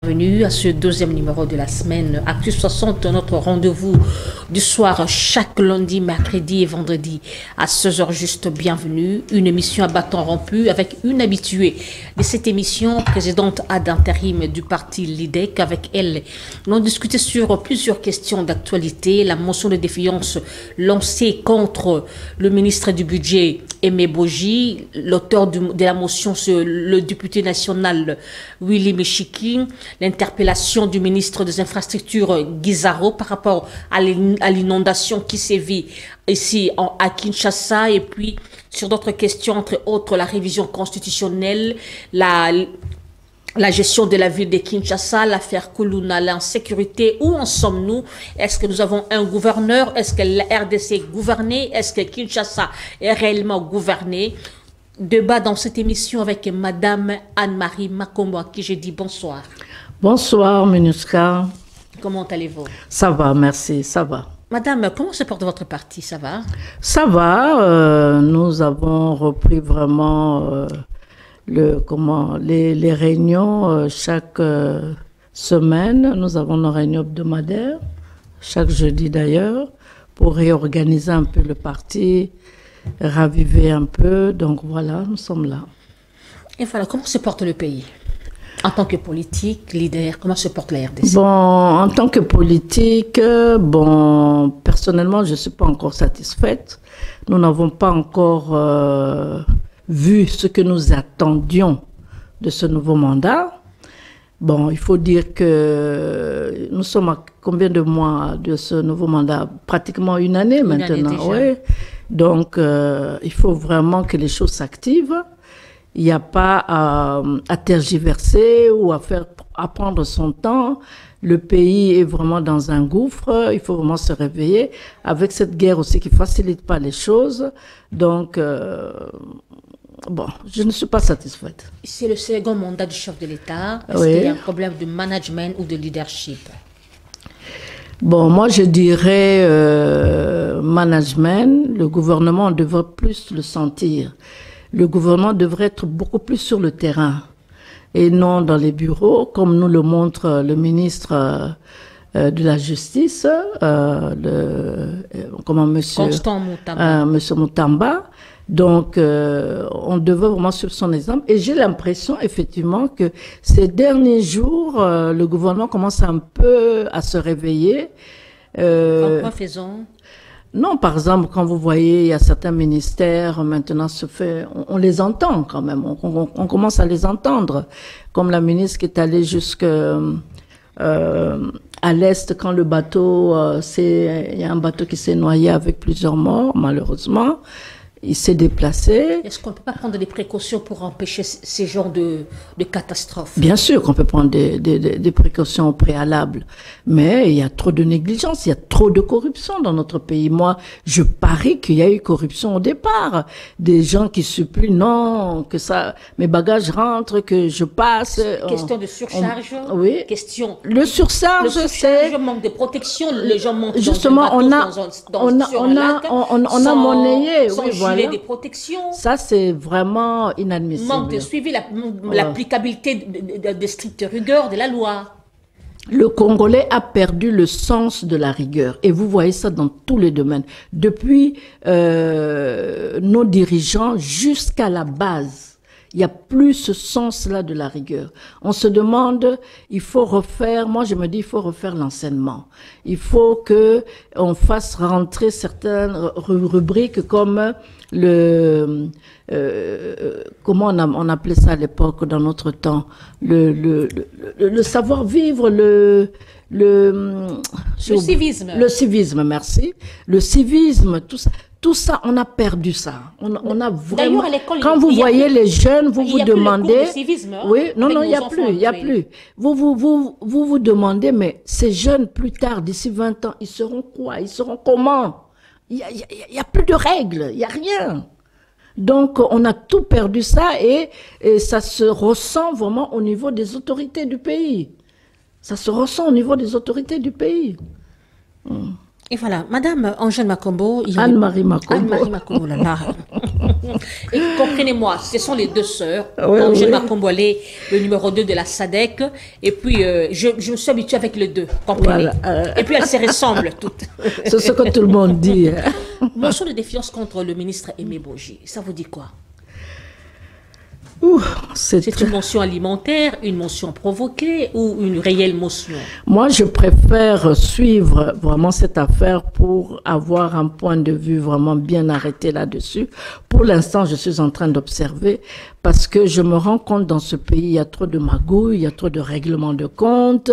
Bienvenue à ce deuxième numéro de la semaine Actu 60, notre rendez-vous du soir chaque lundi, mercredi et vendredi à 16h juste. Bienvenue, une émission à bâton rompu avec une habituée de cette émission, présidente ad intérim du parti LIDEC. Avec elle, nous avons discuté sur plusieurs questions d'actualité, la motion de défiance lancée contre le ministre du Budget Aimé Boji, l'auteur de la motion, le député national Willy Michiki, l'interpellation du ministre des Infrastructures Guizaro par rapport à l'inondation qui sévit ici à Kinshasa, et puis sur d'autres questions, entre autres la révision constitutionnelle, la gestion de la ville de Kinshasa, l'affaire Koulouna, l'insécurité. Où en sommes-nous? Est-ce que nous avons un gouverneur? Est-ce que la RDC est gouvernée? Est-ce que Kinshasa est réellement gouvernée? Débat dans cette émission avec Madame Anne-Marie Makombo, à qui je dis bonsoir. Bonsoir, Minuska. Comment allez-vous? Ça va, merci, ça va. Madame, comment se porte votre parti? Ça va? Ça va, nous avons repris vraiment les réunions chaque semaine. Nous avons nos réunions hebdomadaires, chaque jeudi d'ailleurs, pour réorganiser un peu le parti, raviver un peu. Donc voilà, nous sommes là. Et voilà, comment se porte le pays? En tant que politique, leader, comment se porte la RDC? Bon, en tant que politique, personnellement, je ne suis pas encore satisfaite. Nous n'avons pas encore vu ce que nous attendions de ce nouveau mandat. Bon, il faut dire que nous sommes à combien de mois de ce nouveau mandat? Pratiquement une année maintenant. Oui. Donc, il faut vraiment que les choses s'activent. Il n'y a pas à tergiverser ou à prendre son temps. Le pays est vraiment dans un gouffre. Il faut vraiment se réveiller. Avec cette guerre aussi qui ne facilite pas les choses. Donc, bon, je ne suis pas satisfaite. C'est le second mandat du chef de l'État. Est-ce qu'il y a un problème de management ou de leadership? Bon, moi je dirais management. Le gouvernement devrait plus le sentir. Le gouvernement devrait être beaucoup plus sur le terrain et non dans les bureaux, comme nous le montre le ministre de la Justice, Monsieur Moutamba. Donc, on devait vraiment suivre son exemple. Et j'ai l'impression, effectivement, que ces derniers jours, le gouvernement commence un peu à se réveiller. En quoi faisons? Non, par exemple, quand vous voyez, il y a certains ministères, maintenant on les entend quand même, on commence à les entendre. Comme la ministre qui est allée jusqu'à l'Est quand le bateau, il y a un bateau qui s'est noyé avec plusieurs morts, malheureusement. Il s'est déplacé. Est-ce qu'on ne peut pas prendre des précautions pour empêcher ces genres de catastrophes? Bien sûr qu'on peut prendre des précautions au préalable. Mais il y a trop de négligence, il y a trop de corruption dans notre pays. Moi, je parie qu'il y a eu corruption au départ. Des gens qui supplient, non, que ça, mes bagages rentrent, que je passe. Question de surcharge. Oui. Question. Le surcharge, c'est. Manque de protection. Les gens montent justement, dans on a monnayé. Oui, voilà. Des protections. Ça, c'est vraiment inadmissible. Manque de suivi, l'applicabilité de stricte rigueur de la loi. Le Congolais a perdu le sens de la rigueur. Et vous voyez ça dans tous les domaines. Depuis nos dirigeants jusqu'à la base. Il n'y a plus ce sens-là de la rigueur. On se demande, il faut refaire, moi je me dis, il faut refaire l'enseignement. Il faut que on fasse rentrer certaines rubriques comme comment on appelait ça à l'époque, dans notre temps, le savoir-vivre, le civisme. Le civisme, merci. Le civisme, tout ça. Tout ça, on a perdu ça. On a vraiment. Quand vous voyez les jeunes, vous vous demandez. Oui, non, il n'y a plus. Vous demandez, mais ces jeunes, plus tard, d'ici 20 ans, ils seront quoi? Ils seront comment? Il y a plus de règles, il y a rien. Donc, on a tout perdu ça et ça se ressent vraiment au niveau des autorités du pays. Ça se ressent au niveau des autorités du pays. Et voilà, Madame Angèle Makombo, Anne-Marie Makombo. Anne-Marie Makombo, là, là. Et comprenez-moi, ce sont les deux sœurs. Oui, Angèle oui. Makombo, elle est le numéro 2 de la SADC. Et puis, je me suis habituée avec les deux, comprenez. Voilà, Et puis, elles se ressemblent toutes. C'est ce que tout le monde dit. Hein. Motion de défiance contre le ministre Aimé Boji, ça vous dit quoi? Ouh, C'est une motion alimentaire, une motion provoquée ou une réelle motion? Moi, je préfère suivre vraiment cette affaire pour avoir un point de vue vraiment bien arrêté là-dessus. Pour l'instant, je suis en train d'observer parce que je me rends compte dans ce pays, il y a trop de magouilles, il y a trop de règlements de compte.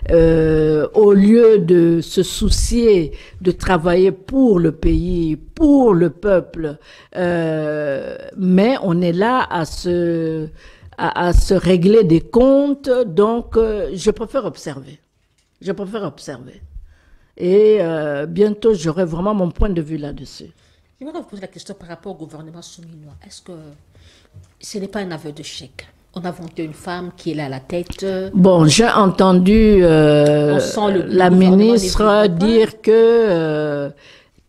Au lieu de se soucier de travailler pour le pays, pour le peuple, mais on est là à se régler des comptes, donc je préfère observer. Je préfère observer. Et bientôt, j'aurai vraiment mon point de vue là-dessus. Je vais vous poser la question par rapport au gouvernement souminois. Est-ce que ce n'est pas un aveu de chèque? On a inventé une femme qui est là à la tête. Bon, j'ai entendu la ministre dire que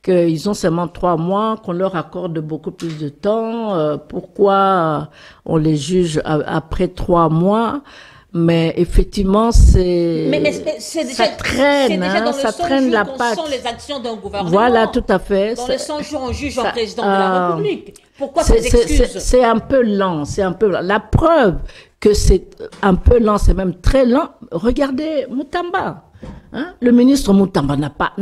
qu'ils ont seulement 3 mois, qu'on leur accorde beaucoup plus de temps. Pourquoi on les juge après 3 mois? Mais effectivement, c'est c'est déjà, ça traîne, c'est déjà dans ça le 100 traîne jours la qu'on patte. sent les actions d'un gouvernement. Voilà, tout à fait. Dans les 100 jours, on juge un ça- président de la République. Pourquoi ces excuses? c'est un peu lent, c'est un peu lent. La preuve que c'est un peu lent, c'est même très lent. Regardez Moutamba. Hein? Le ministre Moutamba n'a pas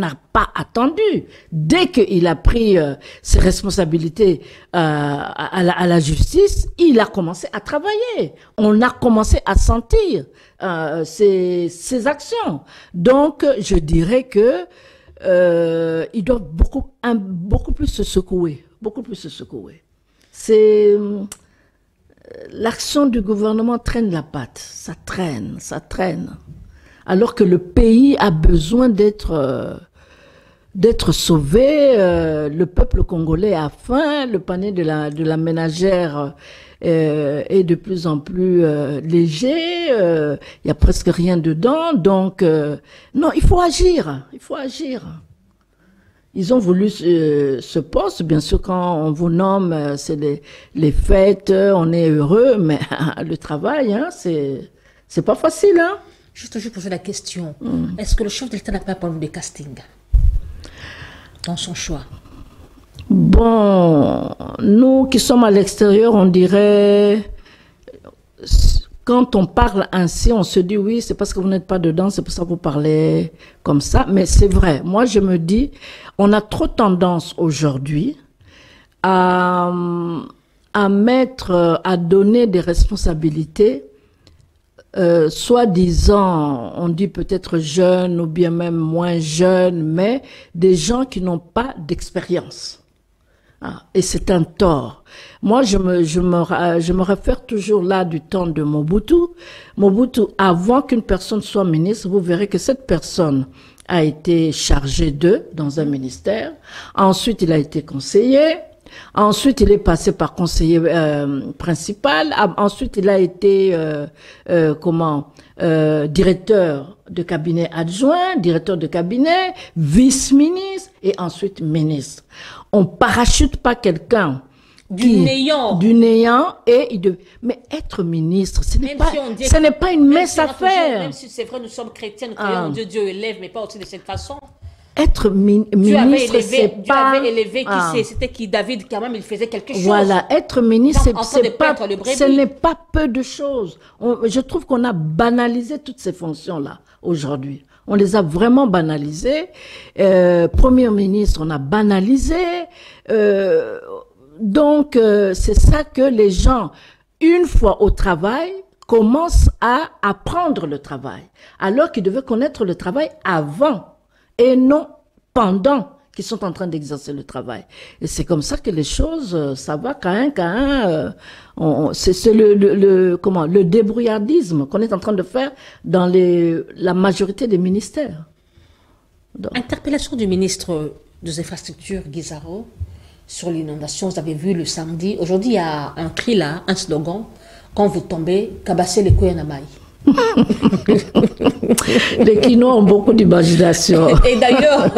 attendu. Dès qu'il a pris ses responsabilités à la justice, il a commencé à travailler. On a commencé à sentir ses actions. Donc, je dirais que ils doivent beaucoup plus se secouer. Beaucoup plus se secouer. C'est l'action du gouvernement traîne la patte. Ça traîne, ça traîne. Alors que le pays a besoin d'être sauvé, le peuple congolais a faim, le panier de la ménagère est de plus en plus léger, il y a presque rien dedans, donc non, il faut agir, il faut agir. Ils ont voulu ce poste, bien sûr, quand on vous nomme, c'est les fêtes, on est heureux, mais le travail, hein, c'est pas facile, hein. Juste, je pose la question. Est-ce que le chef de l'État n'a pas un problème de casting dans son choix? Bon, nous qui sommes à l'extérieur, on dirait, quand on parle ainsi, on se dit oui, c'est parce que vous n'êtes pas dedans, c'est pour ça que vous parlez comme ça. Mais c'est vrai. Moi, je me dis, on a trop tendance aujourd'hui à donner des responsabilités soi-disant, on dit peut-être jeunes ou bien même moins jeunes, mais des gens qui n'ont pas d'expérience. Ah, et c'est un tort. Moi, je me réfère toujours là du temps de Mobutu. Mobutu, avant qu'une personne soit ministre, vous verrez que cette personne a été chargée dans un ministère. Ensuite, il a été conseiller. Ensuite, il est passé par conseiller principal. Ensuite, il a été directeur de cabinet adjoint, directeur de cabinet, vice-ministre et ensuite ministre. On parachute pas quelqu'un du néant mais être ministre, ce n'est pas une même mince si affaire. Même si c'est vrai, nous sommes chrétiens, nous croyons en Dieu, Dieu élève, mais pas aussi de cette façon. Être ministre, c'est pas... Dieu avait élevé c'était qui David, quand même, il faisait quelque chose. Voilà, être ministre, ce n'est pas peu de choses. Je trouve qu'on a banalisé toutes ces fonctions-là aujourd'hui. On les a vraiment banalisées. Premier ministre, on a banalisé. Donc, c'est ça que les gens, une fois au travail, commencent à apprendre le travail. Alors qu'ils devaient connaître le travail avant. Et non pendant qu'ils sont en train d'exercer le travail. Et c'est comme ça que les choses, ça va c'est le débrouillardisme qu'on est en train de faire dans la majorité des ministères. Donc. Interpellation du ministre des Infrastructures, Guizaro, sur l'inondation, vous avez vu le samedi. Aujourd'hui, il y a un cri là, un slogan, quand vous tombez, cabassez les couilles en amaille. Les Quinois ont beaucoup d'imagination. Et d'ailleurs,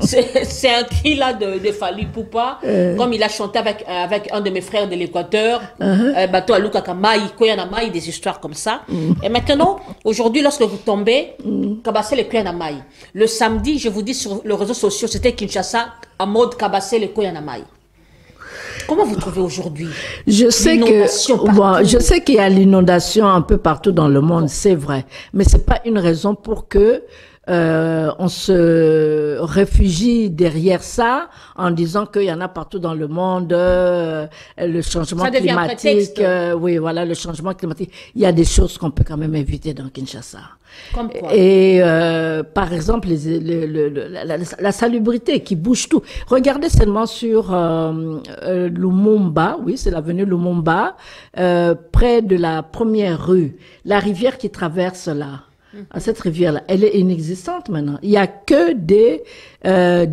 c'est un cri là de Fally Ipupa, comme il a chanté avec un de mes frères de l'Équateur, Bato Aluka Kamai, Koyanamai, des histoires comme ça. Et maintenant, aujourd'hui, lorsque vous tombez, Kabassé le Koyanamai. Le samedi, je vous dis sur les réseaux sociaux, c'était Kinshasa, en mode Kabassé le Koyanamai. Comment vous trouvez aujourd'hui je sais qu'il y a l'inondation un peu partout dans le monde, c'est vrai. Mais c'est pas une raison pour que on se réfugie derrière ça en disant qu'il y en a partout dans le monde, le changement climatique. Oui, voilà, le changement climatique. Il y a des choses qu'on peut quand même éviter dans Kinshasa. Comme quoi? Et par exemple, la salubrité qui bouge tout. Regardez seulement sur Lumumba, oui, c'est l'avenue Lumumba, près de la première rue, la rivière qui traverse là. Cette rivière-là, elle est inexistante maintenant. Il n'y a que des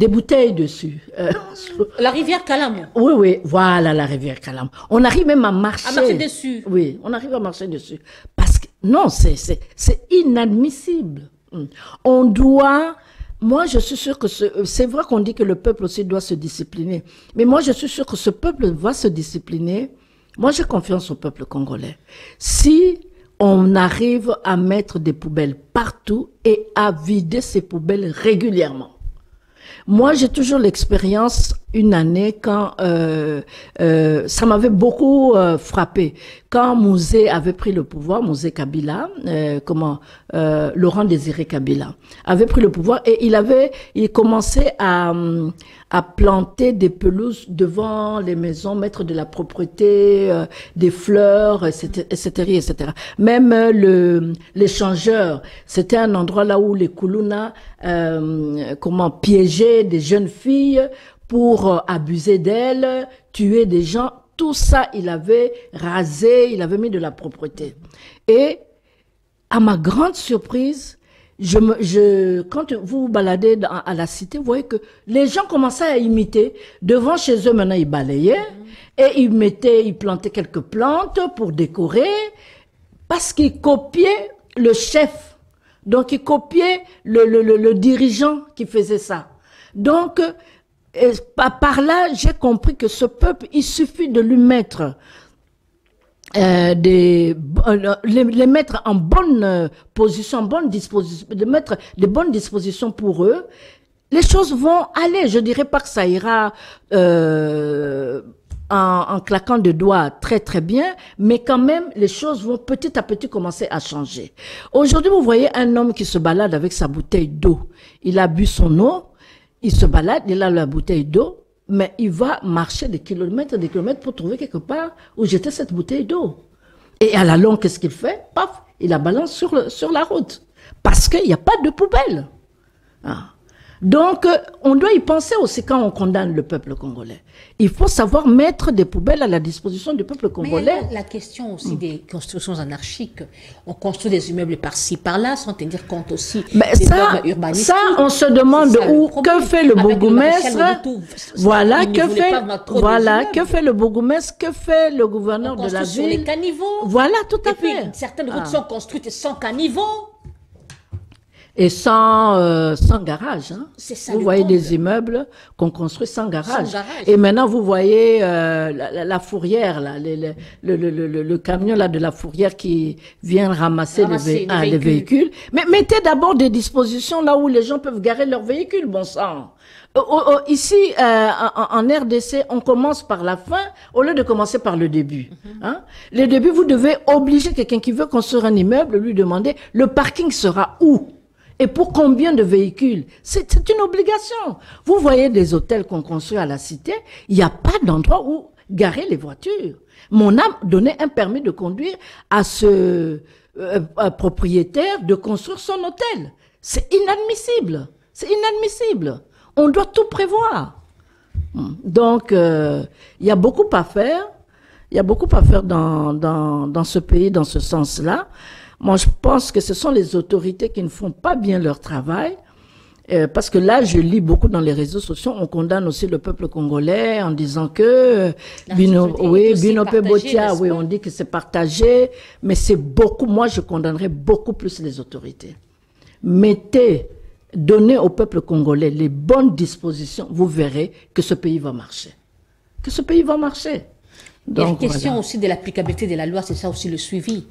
bouteilles dessus. La rivière Kalam. Oui, oui, voilà la rivière Kalam. On arrive même à marcher. À marcher dessus. Oui, on arrive à marcher dessus. Parce que, non, c'est inadmissible. On doit... Moi, je suis sûre que c'est vrai qu'on dit que le peuple aussi doit se discipliner. Mais moi, je suis sûre que ce peuple va se discipliner. Moi, j'ai confiance au peuple congolais. Si on arrive à mettre des poubelles partout et à vider ces poubelles régulièrement. Moi, j'ai toujours l'expérience, une année, quand ça m'avait beaucoup frappé. Quand Mouzé avait pris le pouvoir, Mouzé Kabila, Laurent Désiré Kabila, avait pris le pouvoir et il commençait à planter des pelouses devant les maisons, mettre de la propreté, des fleurs, etc. Même l'échangeur, c'était un endroit là où les Koulouna, piégeaient des jeunes filles pour abuser d'elles, tuer des gens. Tout ça, il avait rasé, il avait mis de la propreté. Et à ma grande surprise, quand vous vous baladez à la cité, vous voyez que les gens commençaient à imiter. Devant chez eux, maintenant, ils balayaient et ils plantaient quelques plantes pour décorer parce qu'ils copiaient le chef. Donc, ils copiaient le dirigeant qui faisait ça. Donc, par là, j'ai compris que ce peuple, il suffit de lui mettre les mettre en bonne position, en bonne disposition, de mettre de bonnes dispositions pour eux, les choses vont aller. Je dirais pas que ça ira en claquant de doigts très très bien, mais quand même les choses vont petit à petit commencer à changer. Aujourd'hui, vous voyez un homme qui se balade avec sa bouteille d'eau. Il a bu son eau, il se balade, il a la bouteille d'eau, mais il va marcher des kilomètres pour trouver quelque part où jeter cette bouteille d'eau. Et à la longue, qu'est-ce qu'il fait? Paf, il la balance sur la route. Parce qu'il n'y a pas de poubelle. Ah. Donc, on doit y penser aussi quand on condamne le peuple congolais. Il faut savoir mettre des poubelles à la disposition du peuple congolais. Mais la question aussi des constructions anarchiques, on construit des immeubles par-ci, par-là, sans tenir compte aussi des normes urbanistiques. Ça, on se demande que fait le bourgmestre. Voilà, que fait le bourgmestre, que fait le gouverneur de la ville. Sur les caniveaux. Voilà, tout à fait. Et puis, certaines routes sont construites sans caniveaux. Et sans garage. Hein. Ça, vous voyez des immeubles qu'on construit sans garage. Et maintenant, vous voyez la fourrière, là, le camion là, de la fourrière qui vient ramasser les véhicules. Mais mettez d'abord des dispositions là où les gens peuvent garer leurs véhicules, bon sang. Ici, en RDC, on commence par la fin au lieu de commencer par le début. Hein? Le début, vous devez obliger quelqu'un qui veut construire un immeuble, lui demander le parking sera où? Et pour combien de véhicules? C'est une obligation. Vous voyez des hôtels qu'on construit à la cité, il n'y a pas d'endroit où garer les voitures. Mon âme donnait un permis de conduire à ce propriétaire de construire son hôtel. C'est inadmissible. C'est inadmissible. On doit tout prévoir. Donc, il y a beaucoup à faire. Il y a beaucoup à faire dans ce pays, dans ce sens-là. Moi, je pense que ce sont les autorités qui ne font pas bien leur travail. Parce que là, je lis beaucoup dans les réseaux sociaux, on condamne aussi le peuple congolais en disant que Bino Botia, oui, on dit que c'est partagé, mais c'est beaucoup, moi je condamnerais beaucoup plus les autorités. Donnez au peuple congolais les bonnes dispositions, vous verrez que ce pays va marcher. Que ce pays va marcher. Donc, il y a une question aussi de l'applicabilité de la loi, c'est ça aussi le suivi.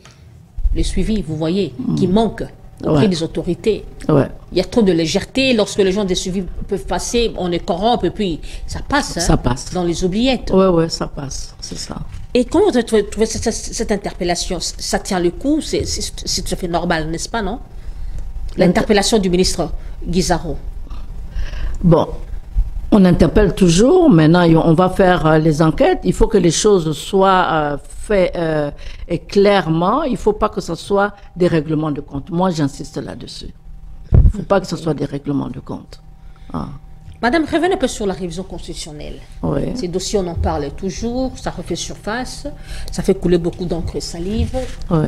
Le suivi, vous voyez, qui manque auprès des autorités. Ouais. Il y a trop de légèreté. Lorsque les gens des suivis peuvent passer, on est corrompt et puis ça passe. Ça passe. Dans les oubliettes. Oui, ça passe. C'est ça. Et comment vous avez trouvé cette interpellation? Ça tient le coup? C'est tout à fait normal, n'est-ce pas, non? L'interpellation du ministre Guizaro. Bon, on interpelle toujours. Maintenant, on va faire les enquêtes. Il faut que les choses soient faites et clairement. Il ne faut pas que ce soit des règlements de compte. Moi, j'insiste là-dessus. Il ne faut pas que ce soit des règlements de compte. Ah. Madame, revenez un peu sur la révision constitutionnelle. Oui. Ces dossiers, on en parle toujours. Ça refait surface. Ça fait couler beaucoup d'encre et salive. Oui.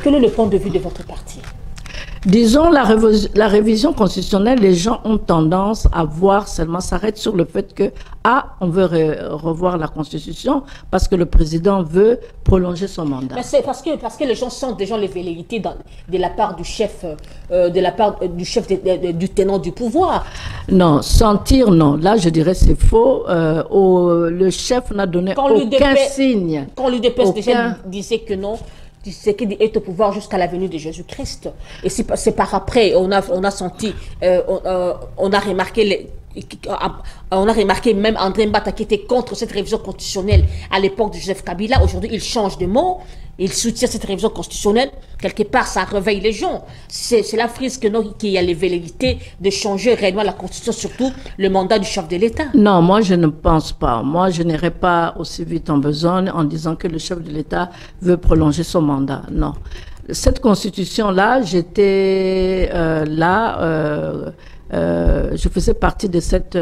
Quel est le point de vue de votre parti? Disons, la révision constitutionnelle, les gens ont tendance à voir seulement, s'arrête sur le fait que, on veut revoir la Constitution parce que le président veut prolonger son mandat. Mais c'est parce que les gens sentent déjà les velléités de la part du chef, du tenant du pouvoir. Non, sentir, non. Là, je dirais c'est faux. Le chef n'a donné aucun signe. Quand l'UDPS déjà disait que non, c'est qu'il est au pouvoir jusqu'à la venue de Jésus-Christ. Et c'est par après, on a senti, on a remarqué même André Mbata qui était contre cette révision constitutionnelle à l'époque de Joseph Kabila. Aujourd'hui, il change de mot. Il soutient cette révision constitutionnelle. Quelque part, ça réveille les gens. C'est la frise qu'il y a les velléités de changer réellement la Constitution, surtout le mandat du chef de l'État. Non, moi, je ne pense pas. Moi, je n'irai pas aussi vite en besogne en disant que le chef de l'État veut prolonger son mandat. Non. Cette Constitution-là, j'étais je faisais partie de cette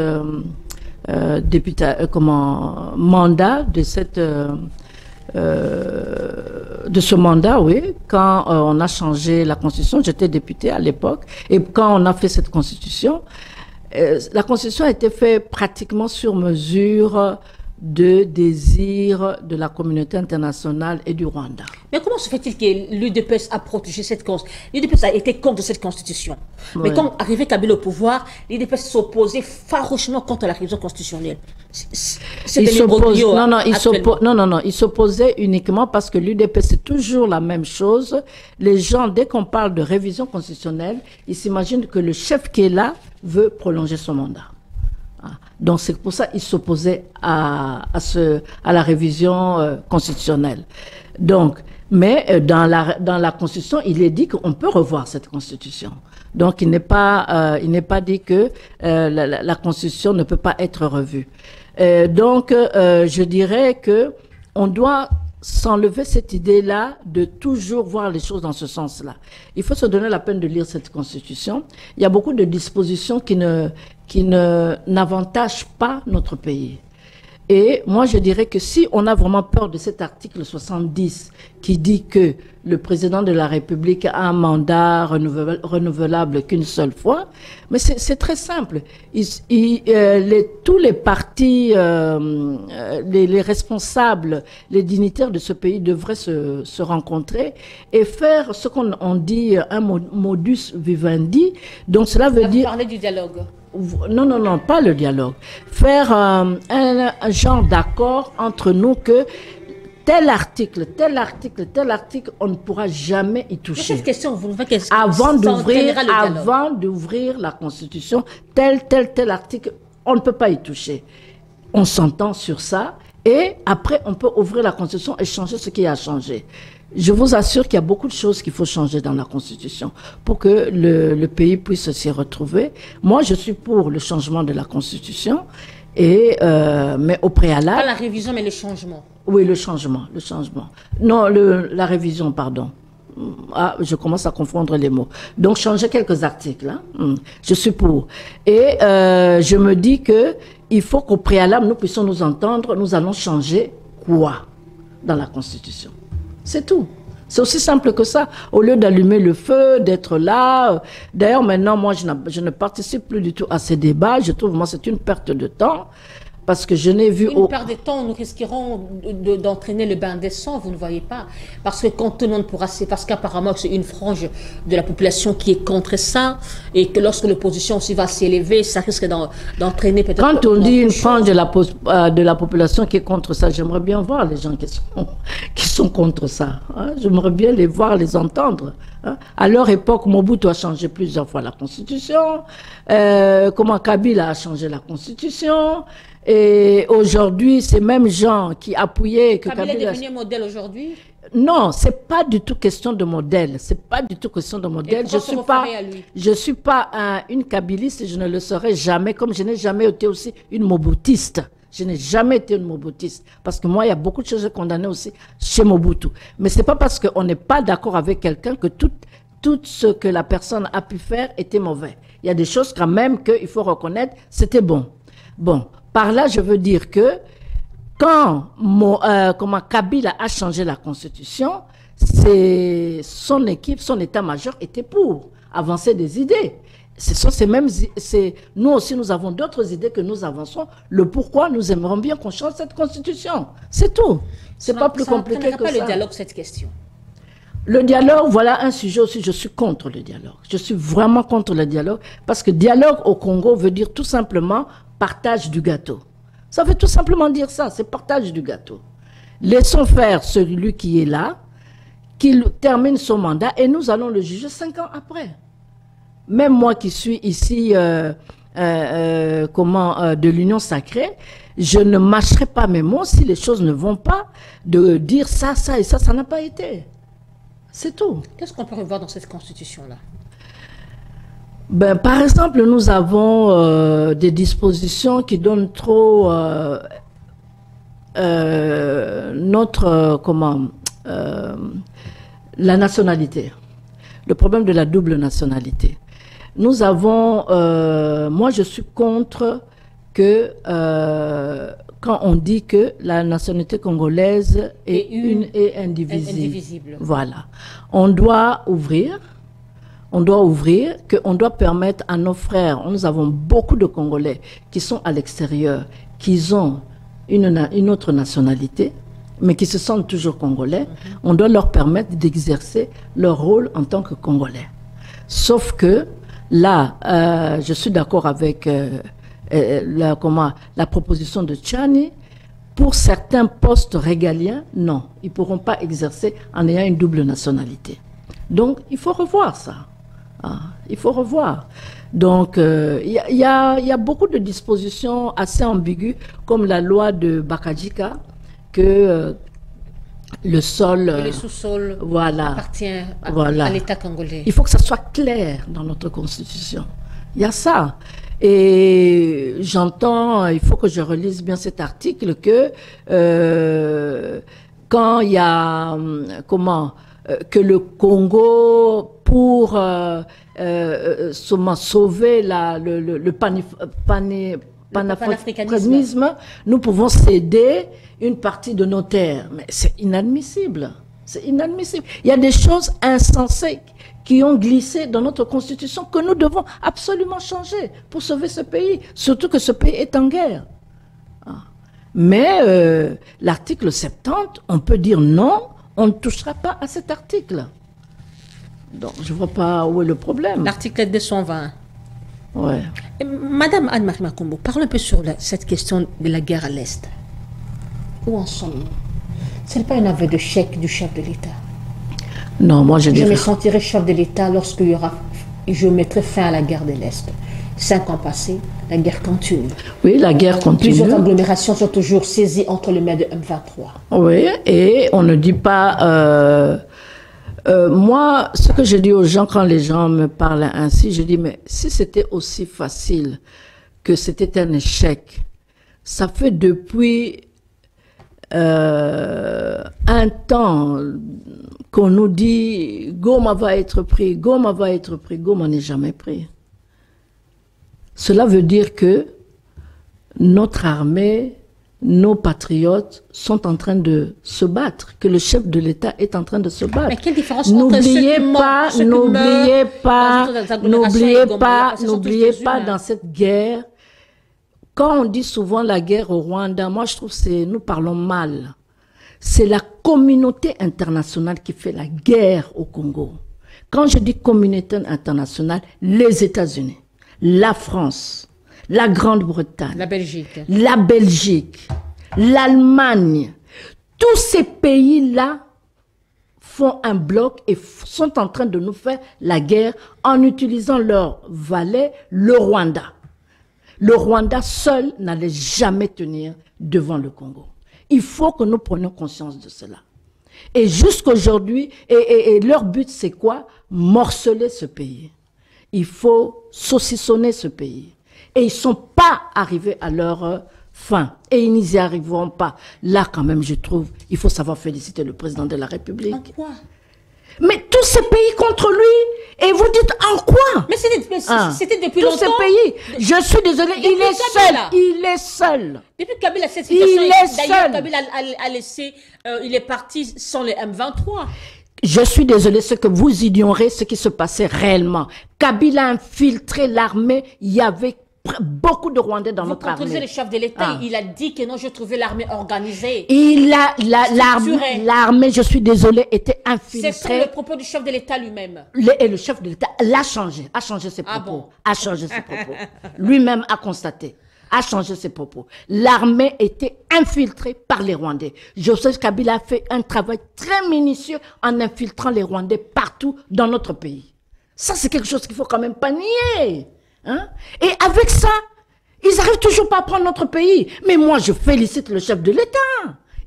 mandat, de ce mandat, oui, quand on a changé la Constitution. J'étais députée à l'époque, et quand on a fait cette Constitution, la Constitution a été faite pratiquement sur mesure de désir de la communauté internationale et du Rwanda. Mais comment se fait-il que l'UDPS a protégé cette Constitution? L'UDPS a été contre cette Constitution. Oui. Mais quand arrivé Kabila au pouvoir, l'UDPS s'opposait farouchement contre la révision constitutionnelle. Il s'opposait uniquement parce que l'UDPS, c'est toujours la même chose. Les gens, dès qu'on parle de révision constitutionnelle, ils s'imaginent que le chef qui est là veut prolonger son mandat. Donc c'est pour ça qu'il s'opposait à la révision constitutionnelle. Donc, mais dans la Constitution, il est dit qu'on peut revoir cette Constitution. Donc il n'est pas dit que la Constitution ne peut pas être revue. Donc je dirais que on doit s'enlever cette idée-là de toujours voir les choses dans ce sens-là. Il faut se donner la peine de lire cette Constitution. Il y a beaucoup de dispositions qui n'avantagent pas notre pays. Et moi, je dirais que si on a vraiment peur de cet article 70 qui dit que le président de la République a un mandat renouvelable qu'une seule fois, mais c'est très simple. Tous les partis, les responsables, les dignitaires de ce pays devraient se rencontrer et faire ce qu'on dit un modus vivendi. Donc cela veut dire... Parler du dialogue. Non, pas le dialogue. Faire un genre d'accord entre nous que tel article, on ne pourra jamais y toucher. Mais cette question, vous ne faites avant d'ouvrir la Constitution, tel article, on ne peut pas y toucher. On s'entend sur ça et après, on peut ouvrir la Constitution et changer ce qui a changé. Je vous assure qu'il y a beaucoup de choses qu'il faut changer dans la Constitution pour que le pays puisse s'y retrouver. Moi, je suis pour le changement de la Constitution, mais au préalable... Pas la révision, mais le changement. Oui, le changement. Non, la révision, pardon. Je commence à confondre les mots. Donc, changer quelques articles. Je suis pour. Et je me dis qu'il faut qu'au préalable, nous puissions nous entendre. Nous allons changer quoi dans la Constitution? C'est tout. C'est aussi simple que ça. Au lieu d'allumer le feu, d'être là. D'ailleurs, maintenant, moi, je ne participe plus du tout à ces débats. Je trouve, moi, c'est une perte de temps. Parce que je n'ai vu... Une perte de temps, nous risquerons d'entraîner le bain des sangs, vous ne voyez pas. Parce que quand tout le monde pourra... Parce qu'apparemment, c'est une frange de la population qui est contre ça. Et que lorsque l'opposition aussi va s'élever, ça risque d'entraîner peut-être... Quand on dit une frange de la population qui est contre ça, j'aimerais bien voir les gens qui sont contre ça. Hein. J'aimerais bien les voir, les entendre. Hein. À leur époque, Mobutu a changé plusieurs fois la Constitution. Comment Kabila a changé la Constitution. Et aujourd'hui, ces mêmes gens qui appuyaient... Kabila est devenu modèle aujourd'hui? Non, c'est pas du tout question de modèle. C'est pas du tout question de modèle. Je suis pas une kabiliste et je ne le serai jamais, comme je n'ai jamais été aussi une mobutiste. Je n'ai jamais été une mobutiste. Parce que moi, il y a beaucoup de choses condamnées aussi chez Mobutu. Mais c'est pas parce qu'on n'est pas d'accord avec quelqu'un que tout ce que la personne a pu faire était mauvais. Il y a des choses quand même qu'il faut reconnaître, c'était bon. Bon. Par là, je veux dire que quand Kabila a changé la Constitution, son équipe, son état-major était pour avancer des idées. Nous aussi, nous avons d'autres idées que nous avançons. Le pourquoi nous aimerions bien qu'on change cette Constitution. C'est tout. C'est pas plus compliqué que ça. Le dialogue, cette question. Le dialogue, voilà un sujet aussi. Je suis contre le dialogue. Je suis vraiment contre le dialogue parce que dialogue au Congo veut dire tout simplement partage du gâteau. Ça veut tout simplement dire ça, c'est partage du gâteau. Laissons faire celui qui est là, qu'il termine son mandat et nous allons le juger 5 ans après. Même moi qui suis ici de l'Union sacrée, je ne mâcherai pas mes mots si les choses ne vont pas, de dire ça, ça et ça n'a pas été. C'est tout. Qu'est-ce qu'on peut revoir dans cette constitution-là? Ben, par exemple, nous avons des dispositions qui donnent trop la nationalité. Le problème de la double nationalité. Nous avons, moi je suis contre que quand on dit que la nationalité congolaise est une et indivisible. Voilà. On doit ouvrir, qu'on doit permettre à nos frères, nous avons beaucoup de Congolais qui sont à l'extérieur, qui ont une autre nationalité, mais qui se sentent toujours Congolais. On doit leur permettre d'exercer leur rôle en tant que Congolais. Sauf que là, je suis d'accord avec la proposition de Tchani. Pour certains postes régaliens, non, ils ne pourront pas exercer en ayant une double nationalité. Donc, il faut revoir ça. Il faut revoir. Donc, il y a beaucoup de dispositions assez ambiguës, comme la loi de Bakadjika, que le sol... Et le sous-sol appartient à l'État congolais. Il faut que ça soit clair dans notre Constitution. Il y a ça. Et j'entends, il faut que je relise bien cet article, que quand il y a... que le Congo, pour sauver le panafricanisme, nous pouvons céder une partie de nos terres. Mais c'est inadmissible. C'est inadmissible. Il y a des choses insensées qui ont glissé dans notre constitution que nous devons absolument changer pour sauver ce pays. Surtout que ce pays est en guerre. Mais l'article 70, on peut dire non, on ne touchera pas à cet article. Donc, je ne vois pas où est le problème. L'article 220. Ouais. Madame Anne-Marie Makumbo, parle un peu sur cette question de la guerre à l'Est. Où en sommes-nous? Ce n'est pas un aveu de chèque du chef de l'État. Non, moi je me sentirai chef de l'État lorsqu'il y aura... Je mettrai fin à la guerre de l'Est. 5 ans passés, la guerre continue. Oui, la guerre continue. Plusieurs agglomérations sont toujours saisies entre les mains de M23. Oui, et on ne dit pas... moi, ce que je dis aux gens, quand les gens me parlent ainsi, je dis, mais si c'était aussi facile que c'était un échec, ça fait depuis un temps qu'on nous dit Goma va être pris, Goma va être pris, Goma n'est jamais pris. Cela veut dire que notre armée nos patriotes sont en train de se battre, que le chef de l'État est en train de se battre. Mais quelle différence entre n'oubliez pas dans cette guerre, quand on dit souvent la guerre au Rwanda, moi je trouve que nous parlons mal. C'est la communauté internationale qui fait la guerre au Congo. Quand je dis communauté internationale, les États-Unis, la France, la Grande-Bretagne, la Belgique, l'Allemagne, tous ces pays-là font un bloc et sont en train de nous faire la guerre en utilisant leur valet, le Rwanda. Le Rwanda seul n'allait jamais tenir devant le Congo. Il faut que nous prenions conscience de cela. Et jusqu'aujourd'hui, et leur but c'est quoi? Morceler ce pays. Il faut saucissonner ce pays. Et ils ne sont pas arrivés à leur fin. Et ils n'y arriveront pas. Là, quand même, je trouve, il faut savoir féliciter le président de la République. En quoi? Mais tous ces pays contre lui. Et vous dites en quoi? Mais c'était depuis longtemps. Tous ces pays. Je suis désolée, il est seul. Il est seul. Depuis Kabila, cette situation, il est d'ailleurs, seul. Kabila a laissé, il est parti sans les M23. Je suis désolée, ce que vous ignorez, ce qui se passait réellement. Kabila a infiltré l'armée, il y avait beaucoup de Rwandais dans notre armée. Vous contrôlez le chef de l'État, il a dit que non, je trouvais l'armée organisée. L'armée, je suis désolée, était infiltrée. C'est le propos du chef de l'État lui-même. Et le chef de l'État l'a changé, a changé ses propos. A changé ses propos. Lui-même a constaté, a changé ses propos. L'armée était infiltrée par les Rwandais. Joseph Kabila a fait un travail très minutieux en infiltrant les Rwandais partout dans notre pays. Ça, c'est quelque chose qu'il faut quand même pas nier. Hein? Et avec ça, ils n'arrivent toujours pas à prendre notre pays. Mais moi, je félicite le chef de l'État.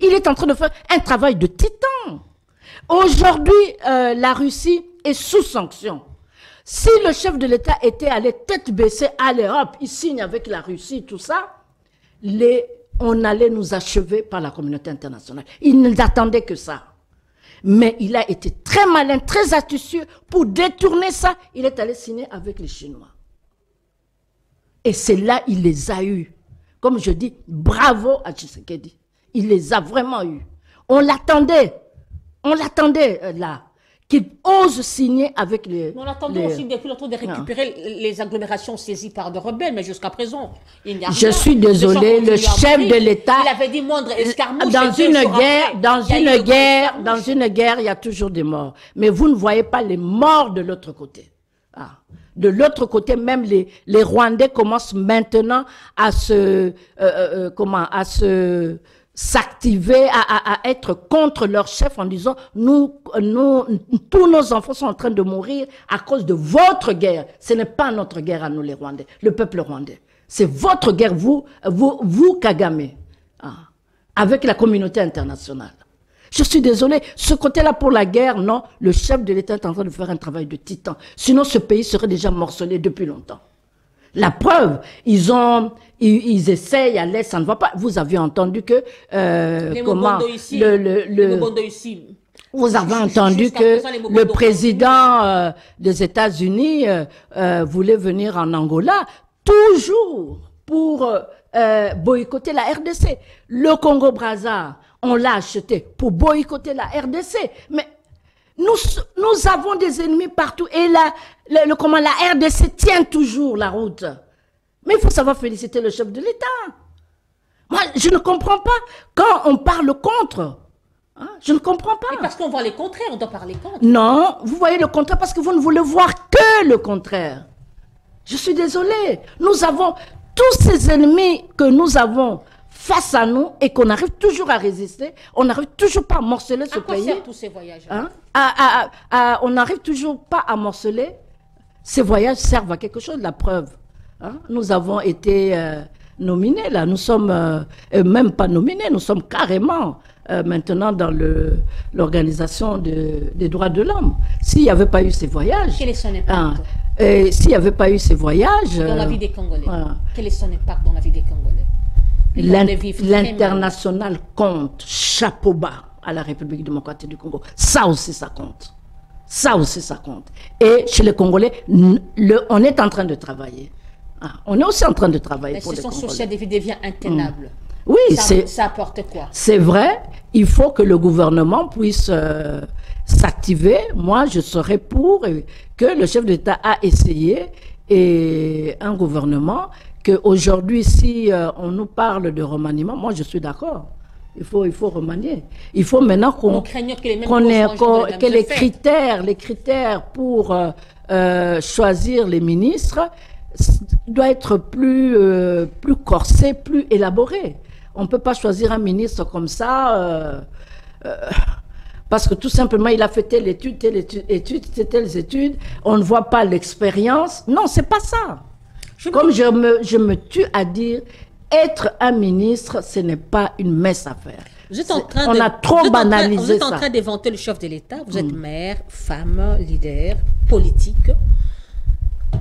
Il est en train de faire un travail de titan. Aujourd'hui, la Russie est sous sanction. Si le chef de l'État était allé tête baissée à l'Europe, il signe avec la Russie, tout ça, on allait nous achever par la communauté internationale. Ils n'attendaient que ça. Mais il a été très malin, très astucieux pour détourner ça. Il est allé signer avec les Chinois. Et c'est là il les a eus. Comme je dis, bravo à Tshisekedi. Il les a vraiment eus. On l'attendait là, qu'il ose signer avec les... On l'attendait aussi depuis longtemps de récupérer les agglomérations saisies par des rebelles, mais jusqu'à présent, il n'y a rien. Je suis désolée, le chef de l'État... Il avait dit moindre escarmouche. Dans une guerre, il y a toujours des morts. Mais vous ne voyez pas les morts de l'autre côté. De l'autre côté, même les Rwandais commencent maintenant à s'activer, à être contre leur chef en disant tous nos enfants sont en train de mourir à cause de votre guerre. Ce n'est pas notre guerre à nous les Rwandais, le peuple rwandais. C'est votre guerre, vous Kagame, avec la communauté internationale. Je suis désolée, ce côté-là pour la guerre, non, le chef de l'État est en train de faire un travail de titan. Sinon, ce pays serait déjà morcelé depuis longtemps. La preuve, ils essayent à l'Est, ça ne va pas. Vous avez entendu que, vous avez entendu que le président des États-Unis voulait venir en Angola, toujours pour boycotter la RDC. Le Congo-Brazza, on l'a acheté pour boycotter la RDC. Mais nous avons des ennemis partout. Et la RDC tient toujours la route. Mais il faut savoir féliciter le chef de l'État. Moi, je ne comprends pas quand on parle contre. Hein, je ne comprends pas. Et parce qu'on voit les contraires, on doit parler contre. Non, vous voyez le contraire parce que vous ne voulez voir que le contraire. Je suis désolée. Nous avons tous ces ennemis que nous avons face à nous et qu'on arrive toujours à résister, on n'arrive toujours pas à morceler ce pays. À quoi servent tous ces voyages? On n'arrive toujours pas à morceler. Ces voyages servent à quelque chose, la preuve. Hein? Nous avons été nominés, là. Nous sommes même pas nominés, nous sommes carrément maintenant dans l'organisation des droits de l'homme. S'il n'y avait pas eu ces voyages... Quel est son impact? S'il n'y avait pas eu ces voyages... Dans la vie des Congolais. Quel est son impact dans la vie des Congolais? L'international compte, chapeau bas à la République démocratique du Congo. Ça aussi, ça compte. Ça aussi, ça compte. Et chez les Congolais, on est en train de travailler. On est aussi en train de travailler pour les Congolais. La situation sociale devient intenable. Oui, ça apporte quoi? C'est vrai, il faut que le gouvernement puisse s'activer. Moi, je serais pour que le chef d'État a essayé et un gouvernement qu'aujourd'hui, si on nous parle de remaniement, moi je suis d'accord. Il faut remanier. Il faut maintenant que les critères pour choisir les ministres doivent être plus corsés, plus élaborés. On ne peut pas choisir un ministre comme ça parce que tout simplement il a fait telle étude, telles études. On ne voit pas l'expérience. Non, c'est pas ça. Comme je me tue à dire, être un ministre, ce n'est pas une mince affaire. On a trop banalisé ça. Vous êtes en train d'éventer le chef de l'État. Vous êtes mère, femme, leader, politique.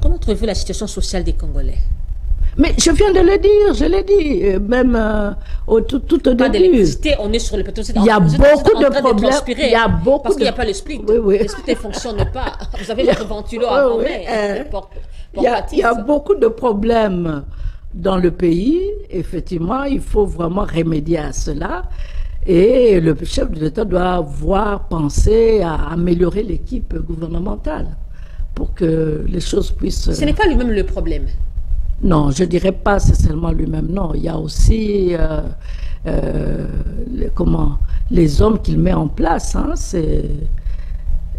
Comment trouvez-vous la situation sociale des Congolais? Mais je viens de le dire, je l'ai dit, même tout au début. On est sur le pétrole. Il y a beaucoup de problèmes. Il y a beaucoup parce qu'il n'y a pas le split. Oui. Le split ne fonctionne pas. Vous avez le ventilo à il y a beaucoup de problèmes dans le pays. Effectivement, il faut vraiment remédier à cela. Et le chef de l'État doit penser à améliorer l'équipe gouvernementale pour que les choses puissent... Ce n'est pas lui-même le problème. Non, je ne dirais pas c'est seulement lui-même. Non, il y a aussi les hommes qu'il met en place. Hein,